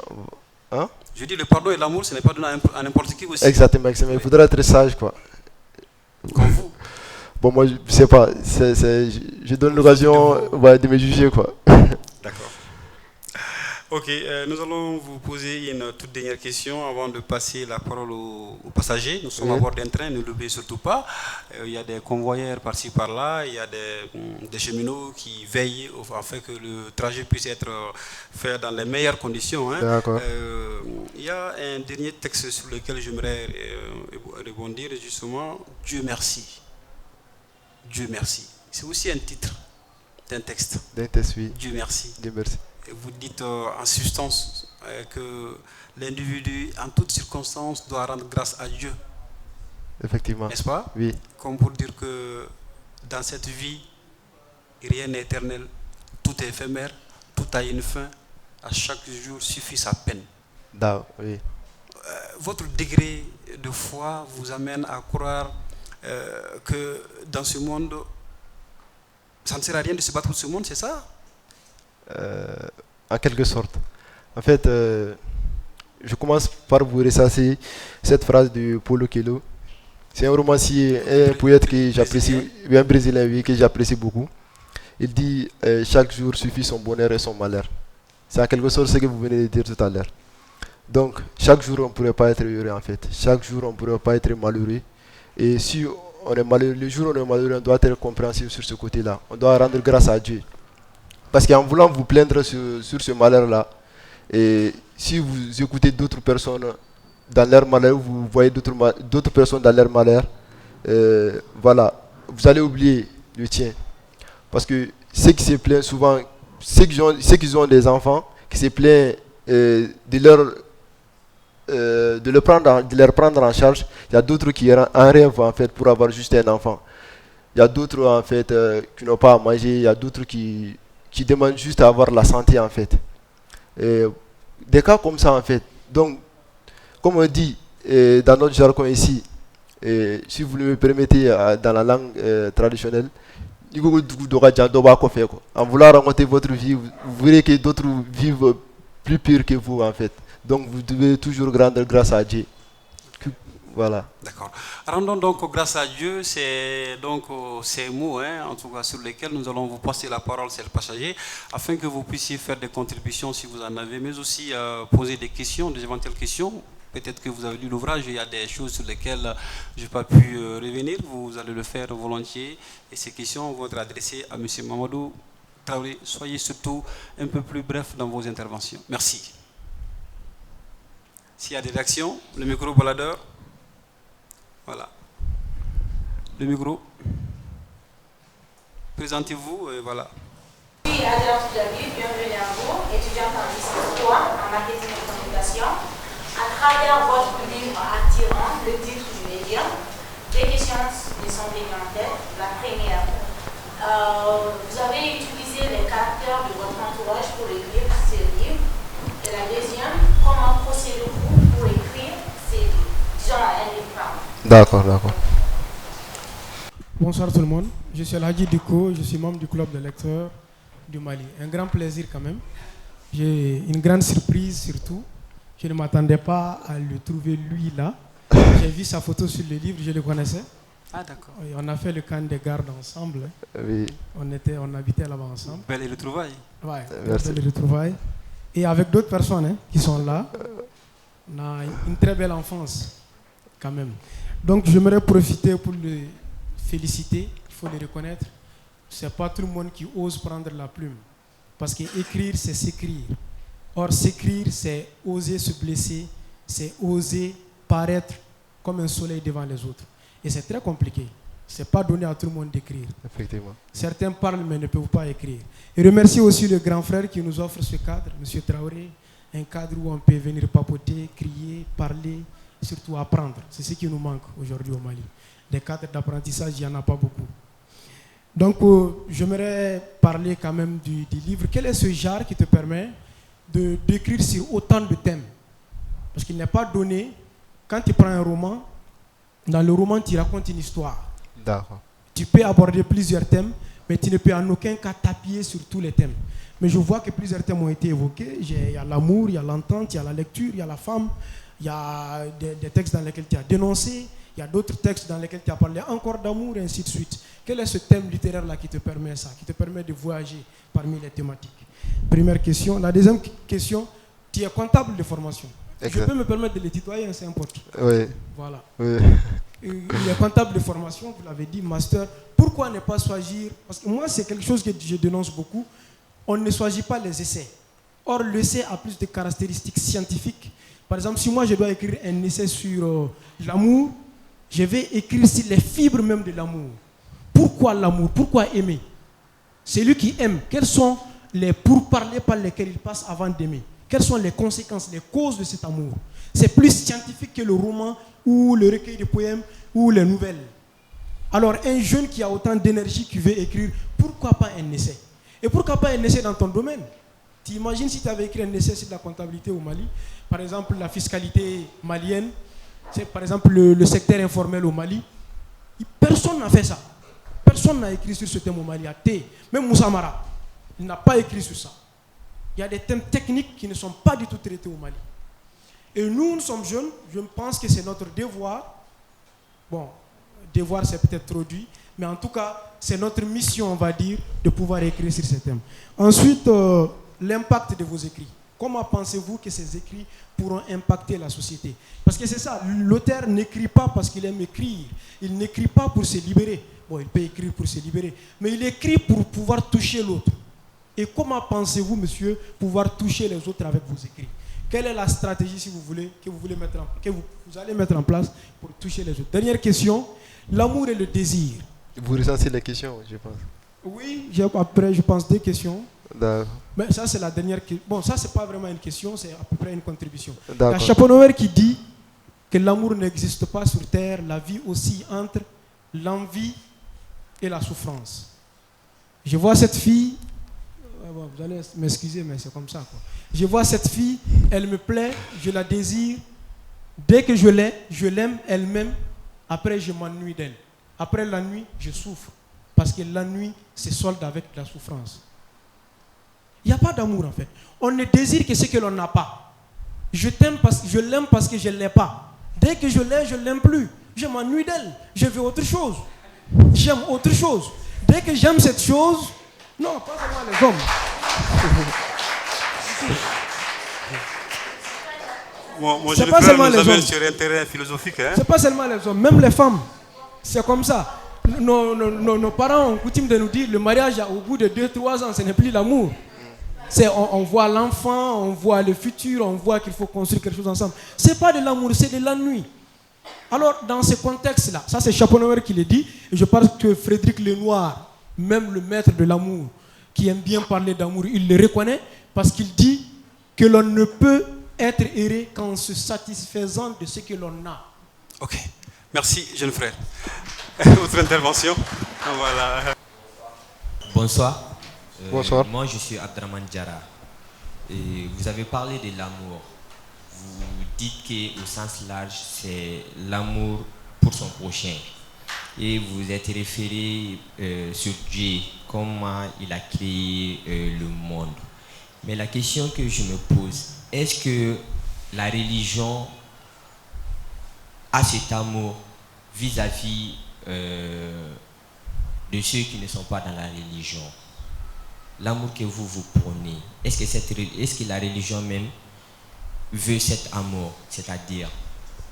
B: Hein?
A: Je dis le pardon et l'amour, ce n'est pas donné à n'importe qui aussi.
B: Exactement, exactement. Il faudra être sage quoi.
A: Comme vous.
B: Bon, moi je sais pas. Je donne l'occasion de me juger quoi.
A: D'accord. Ok, nous allons vous poser une toute dernière question avant de passer la parole aux passagers. Nous sommes à bord d'un train, ne l'oubliez surtout pas. Il y a des convoyeurs par-ci par-là, il y a des cheminots qui veillent afin que le trajet puisse être fait dans les meilleures conditions. Hein.
B: D'accord.
A: Il y a un dernier texte sur lequel j'aimerais rebondir, justement, Dieu merci. Dieu merci. C'est aussi un titre d'un texte.
B: D'un texte, oui.
A: Dieu merci.
B: Dieu merci.
A: Vous dites en substance que l'individu, en toutes circonstances, doit rendre grâce à Dieu.
B: Effectivement.
A: N'est-ce pas?
B: Oui.
A: Comme pour dire que dans cette vie, rien n'est éternel, tout est éphémère, tout a une fin, à chaque jour suffit sa peine.
B: Oui.
A: Votre degré de foi vous amène à croire que dans ce monde, ça ne sert à rien de se battre pour ce monde, c'est ça?
B: En quelque sorte. En fait, je commence par vous ressasser cette phrase de Paulo Coelho. C'est un romancier, un poète que j'apprécie, un Brésilien, oui, que j'apprécie beaucoup. Il dit chaque jour suffit son bonheur et son malheur. C'est en quelque sorte ce que vous venez de dire tout à l'heure. Donc, chaque jour on ne pourrait pas être heureux en fait. Chaque jour on ne pourrait pas être malheureux. Et si on est malheureux, le jour où on est malheureux, on doit être compréhensif sur ce côté-là. On doit rendre grâce à Dieu. Parce qu'en voulant vous plaindre sur ce malheur-là, et si vous écoutez d'autres personnes dans leur malheur, vous voyez d'autres personnes dans leur malheur, voilà, vous allez oublier le tien. Parce que ceux qui se plaignent souvent, ceux qui ont des enfants, qui se plaignent de leur prendre en charge, il y a d'autres qui en rêvent en fait pour avoir juste un enfant. Il y a d'autres en fait qui n'ont pas à manger, il y a d'autres qui demandent juste à avoir la santé en fait. Des cas comme ça en fait. Donc, comme on dit dans notre jargon ici, si vous me permettez dans la langue traditionnelle, en voulant raconter votre vie, vous verrez que d'autres vivent plus pire que vous en fait. Donc vous devez toujours rendre grâce à Dieu. Voilà.
A: D'accord. Rendons donc grâce à Dieu, c'est donc ces mots, hein, en tout cas sur lesquels nous allons vous passer la parole, c'est le passager, afin que vous puissiez faire des contributions si vous en avez, mais aussi poser des questions, des éventuelles questions. Peut-être que vous avez lu l'ouvrage, il y a des choses sur lesquelles je n'ai pas pu revenir, vous allez le faire volontiers, et ces questions vont être adressées à M. Mamadou Traoré. Soyez surtout un peu plus bref dans vos interventions. Merci. S'il y a des réactions, le micro baladeur. Voilà. Le micro. Présentez-vous, voilà.
C: Je suis Adrien David, bienvenue à vous, étudiante en histoire, en marketing et communication. À travers votre livre attirant, le titre du média, des questions me sont venues en tête. La première, vous avez utilisé les caractères de votre entourage pour écrire ces livres. Et la deuxième, comment procédez-vous pour écrire ces livres? Disons un livre par an.
B: D'accord, d'accord.
D: Bonsoir tout le monde. Je suis Alhaji Diko, je suis membre du club de lecteurs du Mali. Un grand plaisir quand même. J'ai une grande surprise surtout. Je ne m'attendais pas à le trouver lui là. J'ai vu sa photo sur le livre, je le connaissais.
A: Ah d'accord.
D: Et on a fait le camp des gardes ensemble.
B: Oui.
D: On habitait là-bas ensemble.
A: Belle retrouvaille.
D: Ouais,
B: Merci.
D: belle retrouvaille. Et avec d'autres personnes qui sont là, on a une très belle enfance quand même. Donc j'aimerais profiter pour le féliciter, il faut le reconnaître. C'est pas tout le monde qui ose prendre la plume. Parce qu'écrire, c'est s'écrire. Or, s'écrire, c'est oser se blesser, c'est oser paraître comme un soleil devant les autres. Et c'est très compliqué. Ce n'est pas donné à tout le monde d'écrire.
B: Effectivement.
D: Certains parlent mais ne peuvent pas écrire. Et remercie aussi le grand frère qui nous offre ce cadre, M. Traoré, un cadre où on peut venir papoter, crier, parler, surtout apprendre. C'est ce qui nous manque aujourd'hui au Mali. Des cadres d'apprentissage, il n'y en a pas beaucoup. Donc, j'aimerais parler quand même du livre. Quel est ce genre qui te permet d'écrire sur autant de thèmes? Parce qu'il n'est pas donné, quand tu prends un roman, dans le roman, tu racontes une histoire.
B: D'accord.
D: Tu peux aborder plusieurs thèmes, mais tu ne peux en aucun cas t'appuyer sur tous les thèmes. Mais je vois que plusieurs thèmes ont été évoqués. Il y a l'amour, il y a l'entente, il y a la lecture, il y a la femme, il y a des textes dans lesquels tu as dénoncé, il y a d'autres textes dans lesquels tu as parlé encore d'amour, et ainsi de suite. Quel est ce thème littéraire-là qui te permet ça, qui te permet de voyager parmi les thématiques? Première question. La deuxième question, tu es comptable de formation.
B: Exact.
D: Je peux me permettre de les tutoyer, c'est important.
B: Oui.
D: Voilà.
B: Oui.
D: Il est comptable de formation, vous l'avez dit, master. Pourquoi ne pas choisir? Parce que moi, c'est quelque chose que je dénonce beaucoup. On ne choisit pas les essais. Or, l'essai a plus de caractéristiques scientifiques. Par exemple, si moi, je dois écrire un essai sur l'amour, je vais écrire sur les fibres même de l'amour. Pourquoi l'amour? Pourquoi aimer? Celui qui aime, quels sont les pourparlers par lesquels il passe avant d'aimer? Quelles sont les conséquences, les causes de cet amour? C'est plus scientifique que le roman ou le recueil de poèmes ou les nouvelles. Alors, un jeune qui a autant d'énergie, qui veut écrire, pourquoi pas un essai? Et pourquoi pas un essai dans ton domaine? Tu imagines si tu avais écrit un essai sur la comptabilité au Mali, par exemple la fiscalité malienne, c'est par exemple le secteur informel au Mali. Personne n'a fait ça. Personne n'a écrit sur ce thème au Mali. Même Moussa Mara, il n'a pas écrit sur ça. Il y a des thèmes techniques qui ne sont pas du tout traités au Mali. Et nous sommes jeunes, je pense que c'est notre devoir. Bon, devoir c'est peut-être trop dit, mais en tout cas, c'est notre mission, on va dire, de pouvoir écrire sur ces thèmes. Ensuite, l'impact de vos écrits. Comment pensez-vous que ces écrits pourront impacter la société? Parce que c'est ça, l'auteur n'écrit pas parce qu'il aime écrire. Il n'écrit pas pour se libérer. Bon, il peut écrire pour se libérer, mais il écrit pour pouvoir toucher l'autre. Et comment pensez-vous, monsieur, pouvoir toucher les autres avec vos écrits? Quelle est la stratégie, si vous voulez, que vous allez mettre en place pour toucher les autres? Dernière question, l'amour et le désir.
B: Vous recensez les questions, je pense.
D: Oui, après, je pense 2 questions.
B: D'accord.
D: Mais ça, c'est la dernière question. Bon, ça, c'est pas vraiment une question, c'est à peu près une contribution. Il y a
B: D'accord.
D: Schopenhauer qui dit que l'amour n'existe pas sur Terre, la vie aussi entre l'envie et la souffrance. Je vois cette fille, vous allez m'excuser, mais c'est comme ça, quoi. Je vois cette fille, elle me plaît, je la désire. Dès que je l'aime, elle m'aime. Après, je m'ennuie d'elle. Après la nuit, je souffre. Parce que la nuit se solde avec la souffrance. Il n'y a pas d'amour en fait. On ne désire que ce que l'on n'a pas. Je l'aime parce que je ne l'ai pas. Dès que je l'ai, je ne l'aime plus. Je m'ennuie d'elle. Je veux autre chose. J'aime autre chose. Dès que j'aime cette chose, non, pas seulement les hommes.
A: Moi,
D: C'est
A: je
D: pas
A: le
D: seulement
A: nous
D: les
A: avons
D: hommes.
A: sur un terrain philosophique. Hein?
D: C'est pas seulement les hommes, même les femmes. C'est comme ça. Nos parents ont coutume de nous dire le mariage au bout de 2-3 ans, ce n'est plus l'amour. On voit l'enfant, on voit le futur, on voit qu'il faut construire quelque chose ensemble. Ce n'est pas de l'amour, c'est de l'ennui. Alors, dans ce contexte-là, ça c'est Schopenhauer qui le dit, et je pense que Frédéric Lenoir, même le maître de l'amour, qui aime bien parler d'amour, il le reconnaît, parce qu'il dit que l'on ne peut être heureux qu'en se satisfaisant de ce que l'on a.
A: Ok, merci, jeune frère. Autre intervention? Voilà.
E: Bonsoir.
B: Bonsoir.
E: Moi, je suis Abdraman Diarra. Et vous avez parlé de l'amour. Vous dites qu'au sens large, c'est l'amour pour son prochain. et vous êtes référé sur Dieu, comment il a créé le monde. Mais la question que je me pose, est-ce que la religion a cet amour vis-à-vis de ceux qui ne sont pas dans la religion? L'amour que vous prônez, est-ce que la religion même veut cet amour? C'est-à-dire,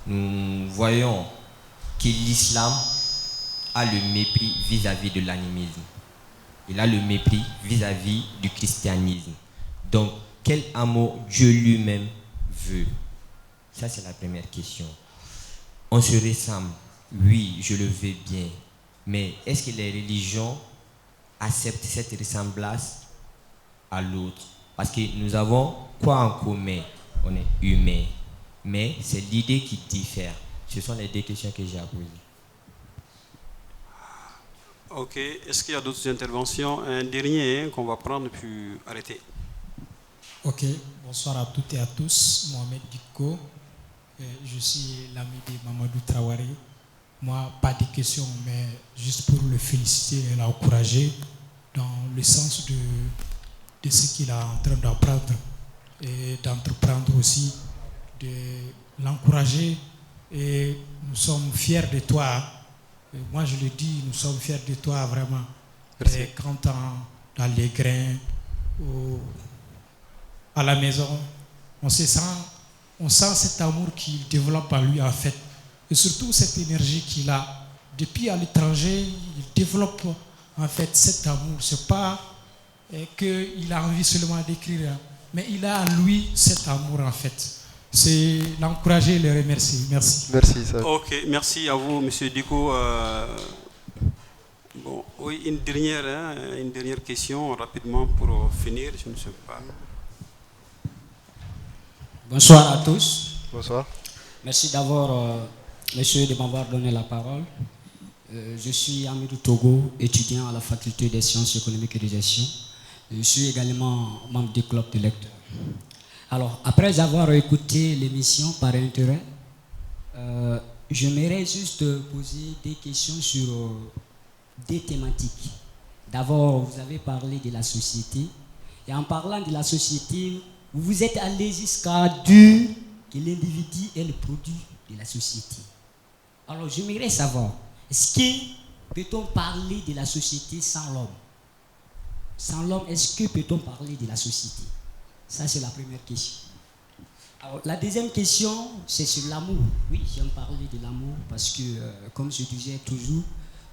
E: nous voyons que l'islam a le mépris vis-à-vis de l'animisme. Il a le mépris vis-à-vis du christianisme. Donc, quel amour Dieu lui-même veut? Ça, c'est la première question. On se ressemble, oui, je le veux bien, mais est-ce que les religions acceptent cette ressemblance à l'autre? Parce que nous avons quoi en commun? On est humain, mais c'est l'idée qui diffère. Ce sont les deux questions que j'ai à poser.
A: Ok, est-ce qu'il y a d'autres interventions? Un dernier qu'on va prendre puis arrêter.
F: Ok, bonsoir à toutes et à tous. Mohamed Dikko, je suis l'ami de Mamadou Traoré. Moi, pas de questions, mais juste pour le féliciter et l'encourager dans le sens de ce qu'il est en train d'apprendre et d'entreprendre aussi, de l'encourager. Et nous sommes fiers de toi. Et moi, je le dis, nous sommes fiers de toi vraiment.
A: Merci.
F: Et quand dans les grains, à la maison, on sent cet amour qu'il développe en lui en fait. Et surtout cette énergie qu'il a. Depuis à l'étranger, il développe en fait cet amour. C'est pas qu'il a envie seulement d'écrire, mais il a en lui cet amour en fait. C'est l'encourager et le remercier. Merci.
B: Merci. Ça.
A: Ok, merci à vous, Monsieur Diko. Bon, oui, une dernière question rapidement pour finir. Je ne sais pas.
G: Bonsoir à tous.
B: Bonsoir.
G: Merci d'abord, monsieur, de m'avoir donné la parole. Je suis Amidou Togo, étudiant à la faculté des sciences économiques et de gestion. Je suis également membre du club de lecteurs. Alors, après avoir écouté l'émission par intérêt, j'aimerais juste poser des questions sur des thématiques. D'abord, vous avez parlé de la société. Et en parlant de la société, vous vous êtes allé jusqu'à dire que l'individu est le produit de la société. Alors, j'aimerais savoir, est-ce que peut-on parler de la société sans l'homme? Sans l'homme, est-ce que peut-on parler de la société? Ça, c'est la première question. Alors, la deuxième question, c'est sur l'amour. Oui, j'aime parler de l'amour parce que, comme je disais toujours,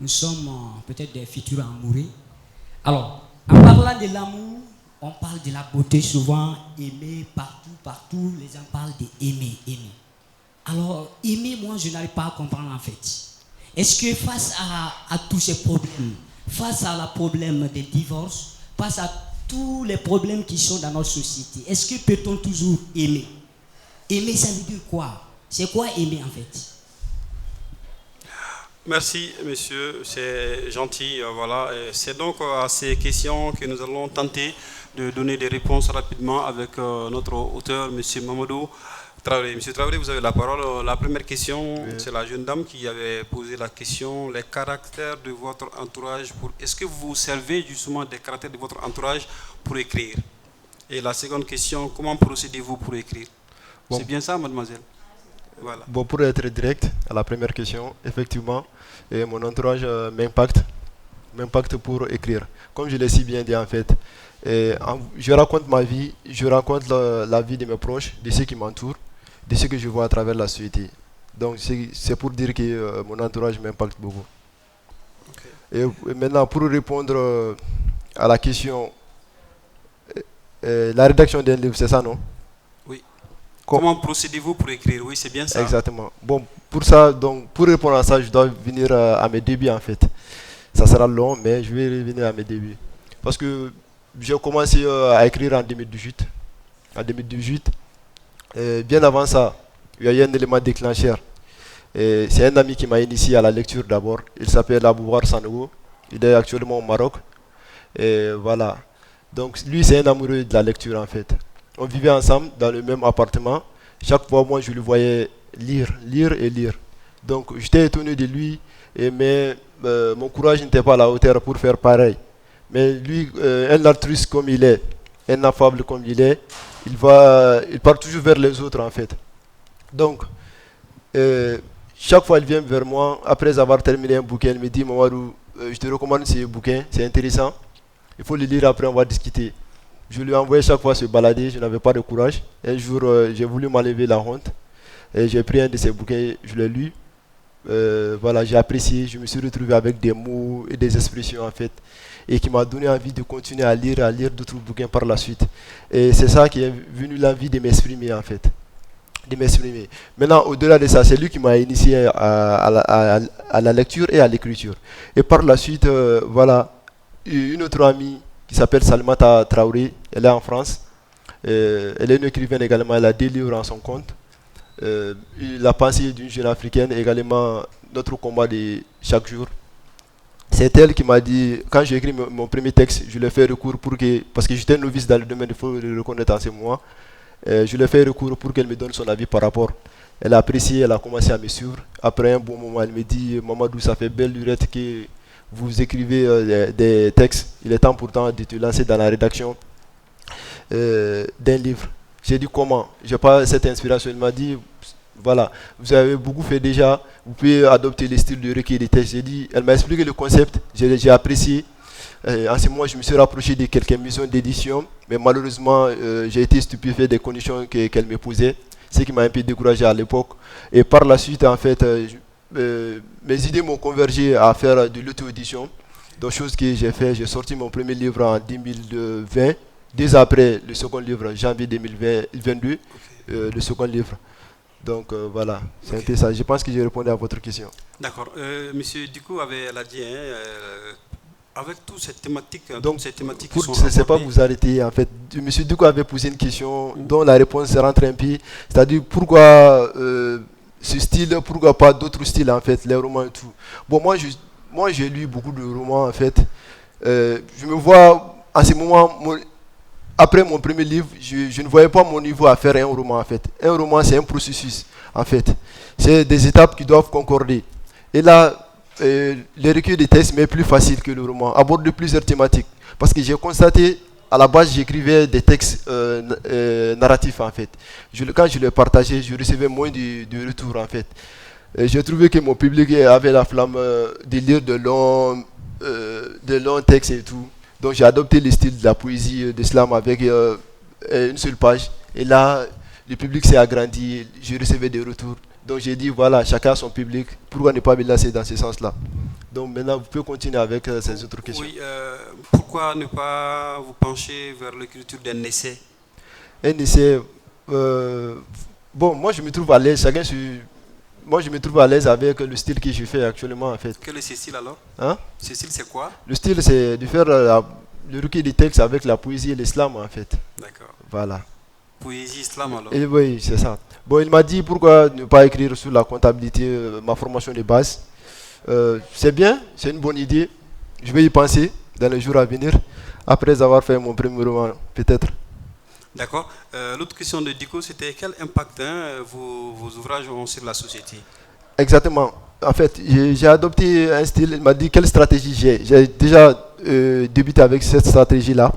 G: nous sommes peut-être des futurs amoureux. Alors, en parlant de l'amour, on parle de la beauté souvent, aimer partout, les gens parlent d'aimer, aimer. Alors, aimer, moi, je n'arrive pas à comprendre en fait. Est-ce que face à tous ces problèmes, face à la problème des divorces, face à tous les problèmes qui sont dans notre société, est-ce que peut-on toujours aimer? Aimer, ça veut dire quoi? C'est quoi aimer en fait?
A: Merci, monsieur, c'est gentil. Voilà. C'est donc à ces questions que nous allons tenter de donner des réponses rapidement avec notre auteur, monsieur Mamadou Traoré. Monsieur Traoré, vous avez la parole. La première question, oui. C'est la jeune dame qui avait posé la question, les caractères de votre entourage. Est-ce que vous servez justement des caractères de votre entourage pour écrire? Et la seconde question, comment procédez-vous pour écrire? Bon. C'est bien ça, mademoiselle? Voilà.
B: Bon, pour être direct à la première question, effectivement, mon entourage m'impacte pour écrire. Comme je l'ai si bien dit en fait, je raconte ma vie, je raconte la vie de mes proches, de ceux qui m'entourent, de ce que je vois à travers la société. Donc c'est pour dire que mon entourage m'impacte beaucoup. Okay. Et maintenant, pour répondre à la question, la rédaction d'un livre, c'est ça, non?
A: Oui. Comment procédez-vous pour écrire? Oui, c'est bien ça.
B: Exactement. Bon, pour ça, donc, pour répondre à ça, je dois venir à mes débuts en fait. Ça sera long, mais je vais revenir à mes débuts. Parce que j'ai commencé à écrire en 2018. En 2018, bien avant ça, il y a eu un élément déclencheur. C'est un ami qui m'a initié à la lecture d'abord. Il s'appelle Aboubar Sanogo. Il est actuellement au Maroc. Et voilà. Donc lui, c'est un amoureux de la lecture en fait. On vivait ensemble dans le même appartement. Chaque fois, moi, je le voyais lire. Donc j'étais étonné de lui, mais mon courage n'était pas à la hauteur pour faire pareil. Mais lui, un altruiste comme il est, un affable comme il est, il part toujours vers les autres en fait. Donc, chaque fois il vient vers moi, après avoir terminé un bouquin, il me dit, Mamadou, je te recommande ce bouquin, c'est intéressant, il faut le lire, après on va discuter. Je lui ai envoyé chaque fois se balader, je n'avais pas de courage. Un jour, j'ai voulu m'enlever la honte, et j'ai pris un de ses bouquins, je l'ai lu. Voilà, j'ai apprécié, je me suis retrouvé avec des mots et des expressions en fait, et qui m'a donné envie de continuer à lire d'autres bouquins par la suite. Et c'est ça qui est venu l'envie de m'exprimer en fait, de m'exprimer. Maintenant, au-delà de ça, c'est lui qui m'a initié à la lecture et à l'écriture. Et par la suite, voilà, une autre amie qui s'appelle Salimata Traoré, elle est en France, elle est une écrivaine également, elle a 2 livres en son compte. La pensée d'une jeune africaine, également notre combat de chaque jour. C'est elle qui m'a dit, quand j'ai écrit mon premier texte, je l'ai fait recours parce que j'étais novice dans le domaine, il faut le reconnaître en ce moment, je l'ai fait recours pour qu'elle me donne son avis par rapport. Elle a apprécié, elle a commencé à me suivre. Après un bon moment, elle me dit, Mamadou, ça fait belle lurette que vous écrivez des textes, il est temps pourtant de te lancer dans la rédaction d'un livre. J'ai dit comment? Je n'ai pas cette inspiration. Elle m'a dit, voilà, vous avez beaucoup fait déjà, vous pouvez adopter le style de recueil des textes. Elle m'a expliqué le concept, j'ai apprécié. En ce moment, je me suis rapproché de quelques maisons d'édition, mais malheureusement, j'ai été stupéfait des conditions qu'elle me posait, ce qui m'a un peu découragé à l'époque. Et par la suite, en fait, mes idées m'ont convergé à faire de l'auto-édition. Donc, chose que j'ai fait, j'ai sorti mon premier livre en 2020. 2 ans après le second livre, janvier 2022, le second livre. Donc voilà, c'est un peu ça. Je pense que j'ai répondu à votre question.
A: D'accord. Monsieur Dicko l'a dit, avec toutes ces thématiques,
B: donc,
A: ces thématiques
B: pour
A: qui sont
B: ne pas vous arrêter, en fait, monsieur Dicko avait posé une question dont la réponse rentre un peu. C'est-à-dire pourquoi ce style, pourquoi pas d'autres styles, en fait, les romans et tout. Bon, moi j'ai lu beaucoup de romans, en fait. Je me vois, en ce moment, après mon premier livre, je ne voyais pas mon niveau à faire un roman en fait. Un roman, c'est un processus en fait. C'est des étapes qui doivent concorder. Et là, le recueil de textes m'est plus facile que le roman. Aborde plusieurs thématiques. Parce que j'ai constaté, à la base, j'écrivais des textes narratifs en fait. Quand je les partageais, je recevais moins de retours en fait. J'ai trouvé que mon public avait la flamme de lire de longs textes et tout. Donc j'ai adopté le style de la poésie de slam avec une seule page. Et là, le public s'est agrandi, je recevais des retours. Donc j'ai dit, voilà, chacun a son public, pourquoi ne pas me lancer dans ce sens-là? Donc maintenant, vous pouvez continuer avec ces autres questions.
A: Oui, pourquoi ne pas vous pencher vers l'écriture d'un essai?
B: Un essai, bon, moi je me trouve à l'aise, moi, je me trouve à l'aise avec le style que je fais actuellement, en fait.
A: Quel est ce style alors?
B: Hein?
A: Ce style, c'est quoi?
B: Le style, c'est de faire le recueil des textes avec la poésie et l'islam, en fait.
A: D'accord.
B: Voilà.
A: Poésie, islam alors?
B: Et oui, c'est ça. Bon, il m'a dit pourquoi ne pas écrire sur la comptabilité, ma formation de base. C'est bien, c'est une bonne idée. Je vais y penser dans les jours à venir, après avoir fait mon premier roman, peut-être.
A: D'accord. L'autre question de Dicko, c'était quel impact vos ouvrages ont sur la société?
B: Exactement. En fait, j'ai adopté un style. Il m'a dit quelle stratégie j'ai. J'ai déjà débuté avec cette stratégie-là.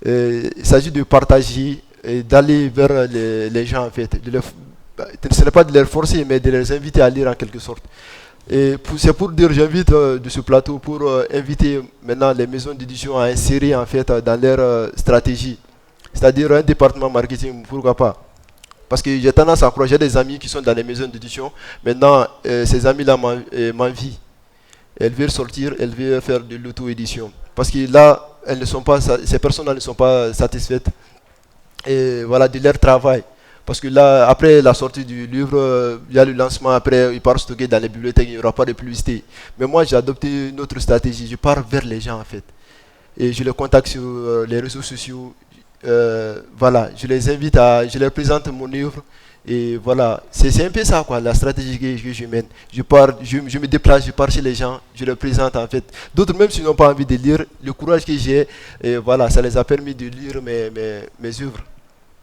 B: Il s'agit de partager et d'aller vers les gens, en fait. Ce n'est pas de les forcer, mais de les inviter à lire en quelque sorte. Et c'est pour dire, j'invite de ce plateau pour inviter maintenant les maisons d'édition à insérer en fait dans leur stratégie. C'est-à-dire un département marketing, pourquoi pas. Parce que j'ai tendance à croire, j'ai des amis qui sont dans les maisons d'édition. Maintenant, ces amis-là m'envient. Elles veulent sortir, elles veulent faire de l'auto-édition. Parce que là, ces personnes-là ne sont pas satisfaites. Et voilà, de leur travail. Parce que là, après la sortie du livre, il y a le lancement, après, il part stocker dans les bibliothèques, il n'y aura pas de publicité. Mais moi, j'ai adopté une autre stratégie. Je pars vers les gens, en fait. Et je les contacte sur les réseaux sociaux. Voilà, je les invite je leur présente mon livre et voilà, c'est un peu ça quoi, la stratégie que je mène. Je me déplace, je pars chez les gens, je leur présente en fait. D'autres même s'ils n'ont pas envie de lire, le courage que j'ai, et voilà, ça les a permis de lire mes œuvres.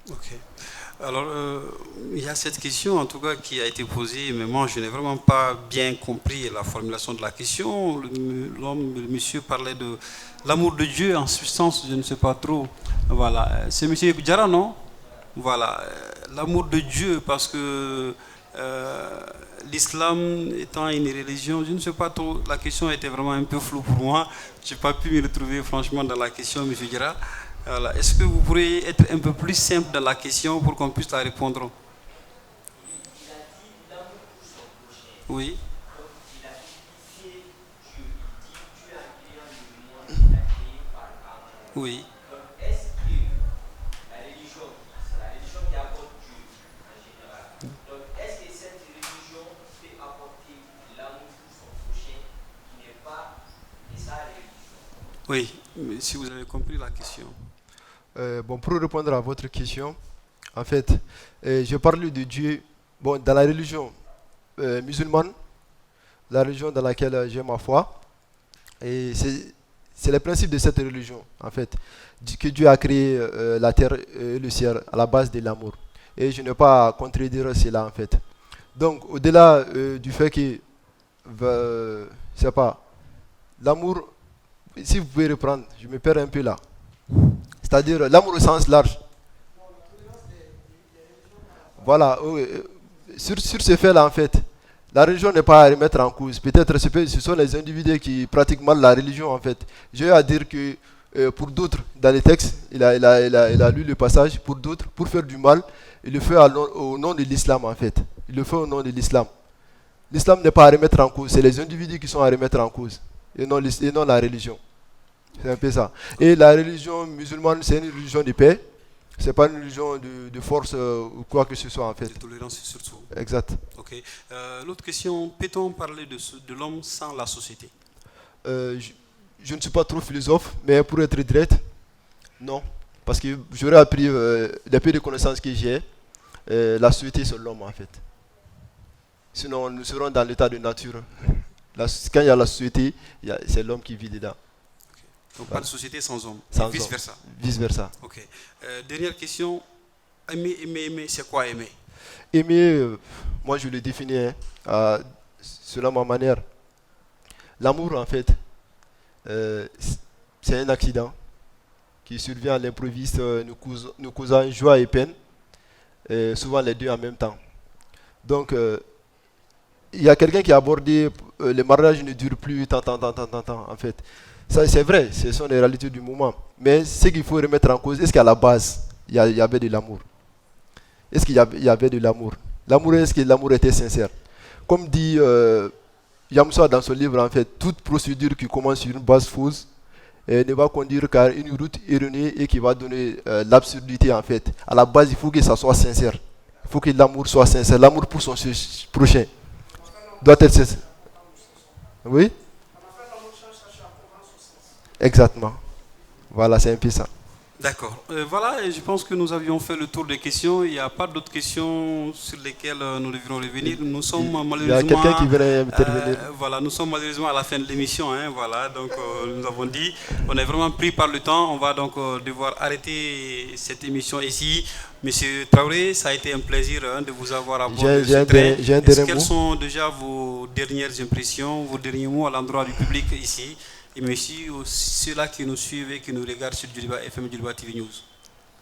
A: Ok. Alors, il y a cette question, en tout cas, qui a été posée, mais moi, je n'ai vraiment pas bien compris la formulation de la question. Le monsieur parlait de l'amour de Dieu, en substance, je ne sais pas trop. Voilà, c'est monsieur Djara, non? Voilà, l'amour de Dieu, parce que l'islam étant une religion, je ne sais pas trop, la question était vraiment un peu floue pour moi. Je n'ai pas pu me retrouver, franchement, dans la question, monsieur Djara. Voilà. Est-ce que vous pourriez être un peu plus simple dans la question pour qu'on puisse la répondre? Oui. Oui. Est-ce que la religion, c'est la religion qui apporte Dieu en général. Donc, est-ce que cette religion peut apporter l'amour pour son prochain qui n'est pas de sa religion? Oui, mais si vous avez compris la question.
B: Bon, pour répondre à votre question, en fait, je parle de Dieu. Bon, dans la religion musulmane, la religion dans laquelle j'ai ma foi, et c'est le principe de cette religion, en fait, que Dieu a créé la terre et le ciel à la base de l'amour. Et je n'ai pas à contredire cela, en fait. Donc, au-delà du fait que, je sais pas, l'amour, si vous pouvez reprendre, je me perds un peu là. C'est-à-dire l'amour au sens large. Voilà, sur ce fait-là, en fait, la religion n'est pas à remettre en cause. Peut-être ce sont les individus qui pratiquent mal la religion, en fait. J'ai à dire que pour d'autres, dans les textes, il a lu le passage, pour d'autres, pour faire du mal, il le fait au nom de l'islam, en fait. Il le fait au nom de l'islam. L'islam n'est pas à remettre en cause, c'est les individus qui sont à remettre en cause, et non la religion. C'est un peu ça. Et la religion musulmane, c'est une religion de paix. C'est pas une religion de force ou quoi que ce soit, en fait.
A: De tolérance surtout.
B: Exact.
A: Ok. L'autre question, peut-on parler de l'homme sans la société?
B: Je ne suis pas trop philosophe, mais pour être direct, non. Parce que j'aurais appris des peu de connaissances que j'ai. La société, c'est l'homme, en fait. Sinon, nous serons dans l'état de nature. Quand il y a la société, c'est l'homme qui vit dedans.
A: Donc pas de société sans homme,
B: sans
A: vice-versa.
B: Vice-versa.
A: Ok. Dernière question. Aimer, c'est quoi aimer?
B: Aimer, moi je le définis selon ma manière. L'amour, en fait, c'est un accident qui survient à l'improviste, nous causant joie et peine, souvent les deux en même temps. Donc, il y a quelqu'un qui a abordé le mariage ne dure plus tant, en fait. Ça, c'est vrai, ce sont les réalités du moment. Mais ce qu'il faut remettre en cause, est-ce qu'à la base, il y avait de l'amour? Est-ce qu'il y avait de l'amour? L'amour, est-ce que l'amour était sincère? Comme dit Yamsoua dans son livre, en fait, toute procédure qui commence sur une base fausse ne va conduire qu'à une route erronée et qui va donner l'absurdité, en fait. À la base, il faut que ça soit sincère. Il faut que l'amour soit sincère. L'amour pour son prochain doit être sincère. Oui? Exactement. Voilà, c'est un peu ça.
A: D'accord. Voilà, et je pense que nous avions fait le tour des questions. Il n'y a pas d'autres questions sur lesquelles nous devrons revenir. Nous sommes malheureusement.
B: Il y a quelqu'un qui veut intervenir.
A: Voilà, nous sommes malheureusement à la fin de l'émission. Hein, voilà, donc nous avons dit, on est vraiment pris par le temps. On va donc devoir arrêter cette émission ici. Monsieur Traoré, ça a été un plaisir de vous avoir à bord de ce train. Quelles sont déjà vos dernières impressions, vos derniers mots à l'endroit du public ici? Et merci à ceux-là qui nous suivent et qui nous regardent sur Djoliba FM et Djoliba TV News.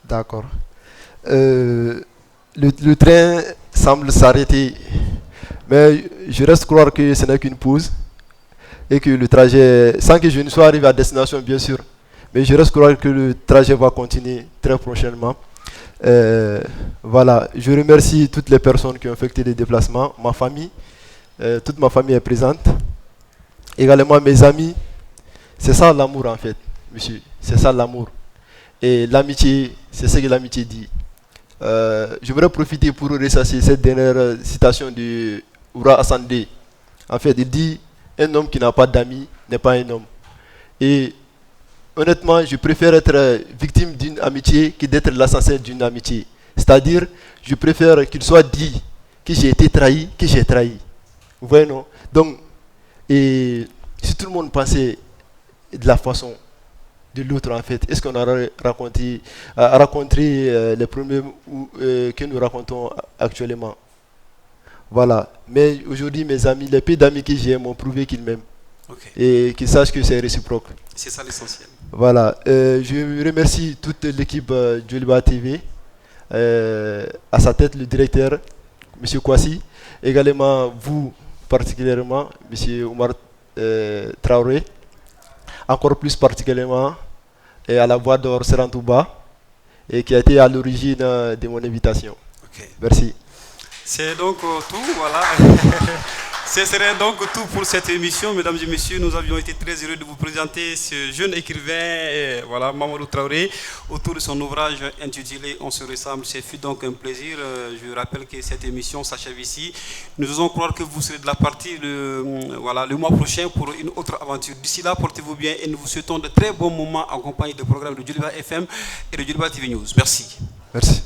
B: D'accord. Le train semble s'arrêter, mais je reste croire que ce n'est qu'une pause et que le trajet, sans que je ne sois arrivé à destination bien sûr, mais je reste croire que le trajet va continuer très prochainement. Voilà, je remercie toutes les personnes qui ont effectué des déplacements, ma famille, toute ma famille est présente, également mes amis. C'est ça l'amour en fait, monsieur. C'est ça l'amour. Et l'amitié, c'est ce que l'amitié dit. Je voudrais profiter pour ressasser cette dernière citation de Oura Assandé. En fait, il dit un homme qui n'a pas d'amis n'est pas un homme. Et honnêtement, je préfère être victime d'une amitié que d'être l'ascenseur d'une amitié. C'est-à-dire, je préfère qu'il soit dit que j'ai été trahi, que j'ai trahi. Vous voyez, non? Donc, et si tout le monde pensait de la façon de l'autre en fait? Est-ce qu'on a rencontré les problèmes que nous racontons actuellement? Voilà. Mais aujourd'hui, mes amis, les peu d'amis que j'ai m'ont prouvé qu'ils m'aiment.
A: Ok.
B: Et qu'ils sachent que c'est réciproque.
A: C'est ça l'essentiel.
B: Voilà. Je remercie toute l'équipe Djoliba TV. À sa tête, le directeur, M. Kwasi. Également, vous, particulièrement, M. Omar Traoré. Encore plus particulièrement, à la voix d'Or Serantouba, et qui a été à l'origine de mon invitation.
A: Ok.
B: Merci.
A: C'est donc tout, voilà. Ce serait donc tout pour cette émission. Mesdames et messieurs, nous avions été très heureux de vous présenter ce jeune écrivain, voilà, Mamadou Traoré, autour de son ouvrage intitulé On se ressemble. Ce fut donc un plaisir. Je rappelle que cette émission s'achève ici. Nous osons croire que vous serez de la partie le mois prochain pour une autre aventure. D'ici là, portez-vous bien et nous vous souhaitons de très bons moments en compagnie du programme de Djoliba FM et de Djoliba TV News. Merci.
B: Merci.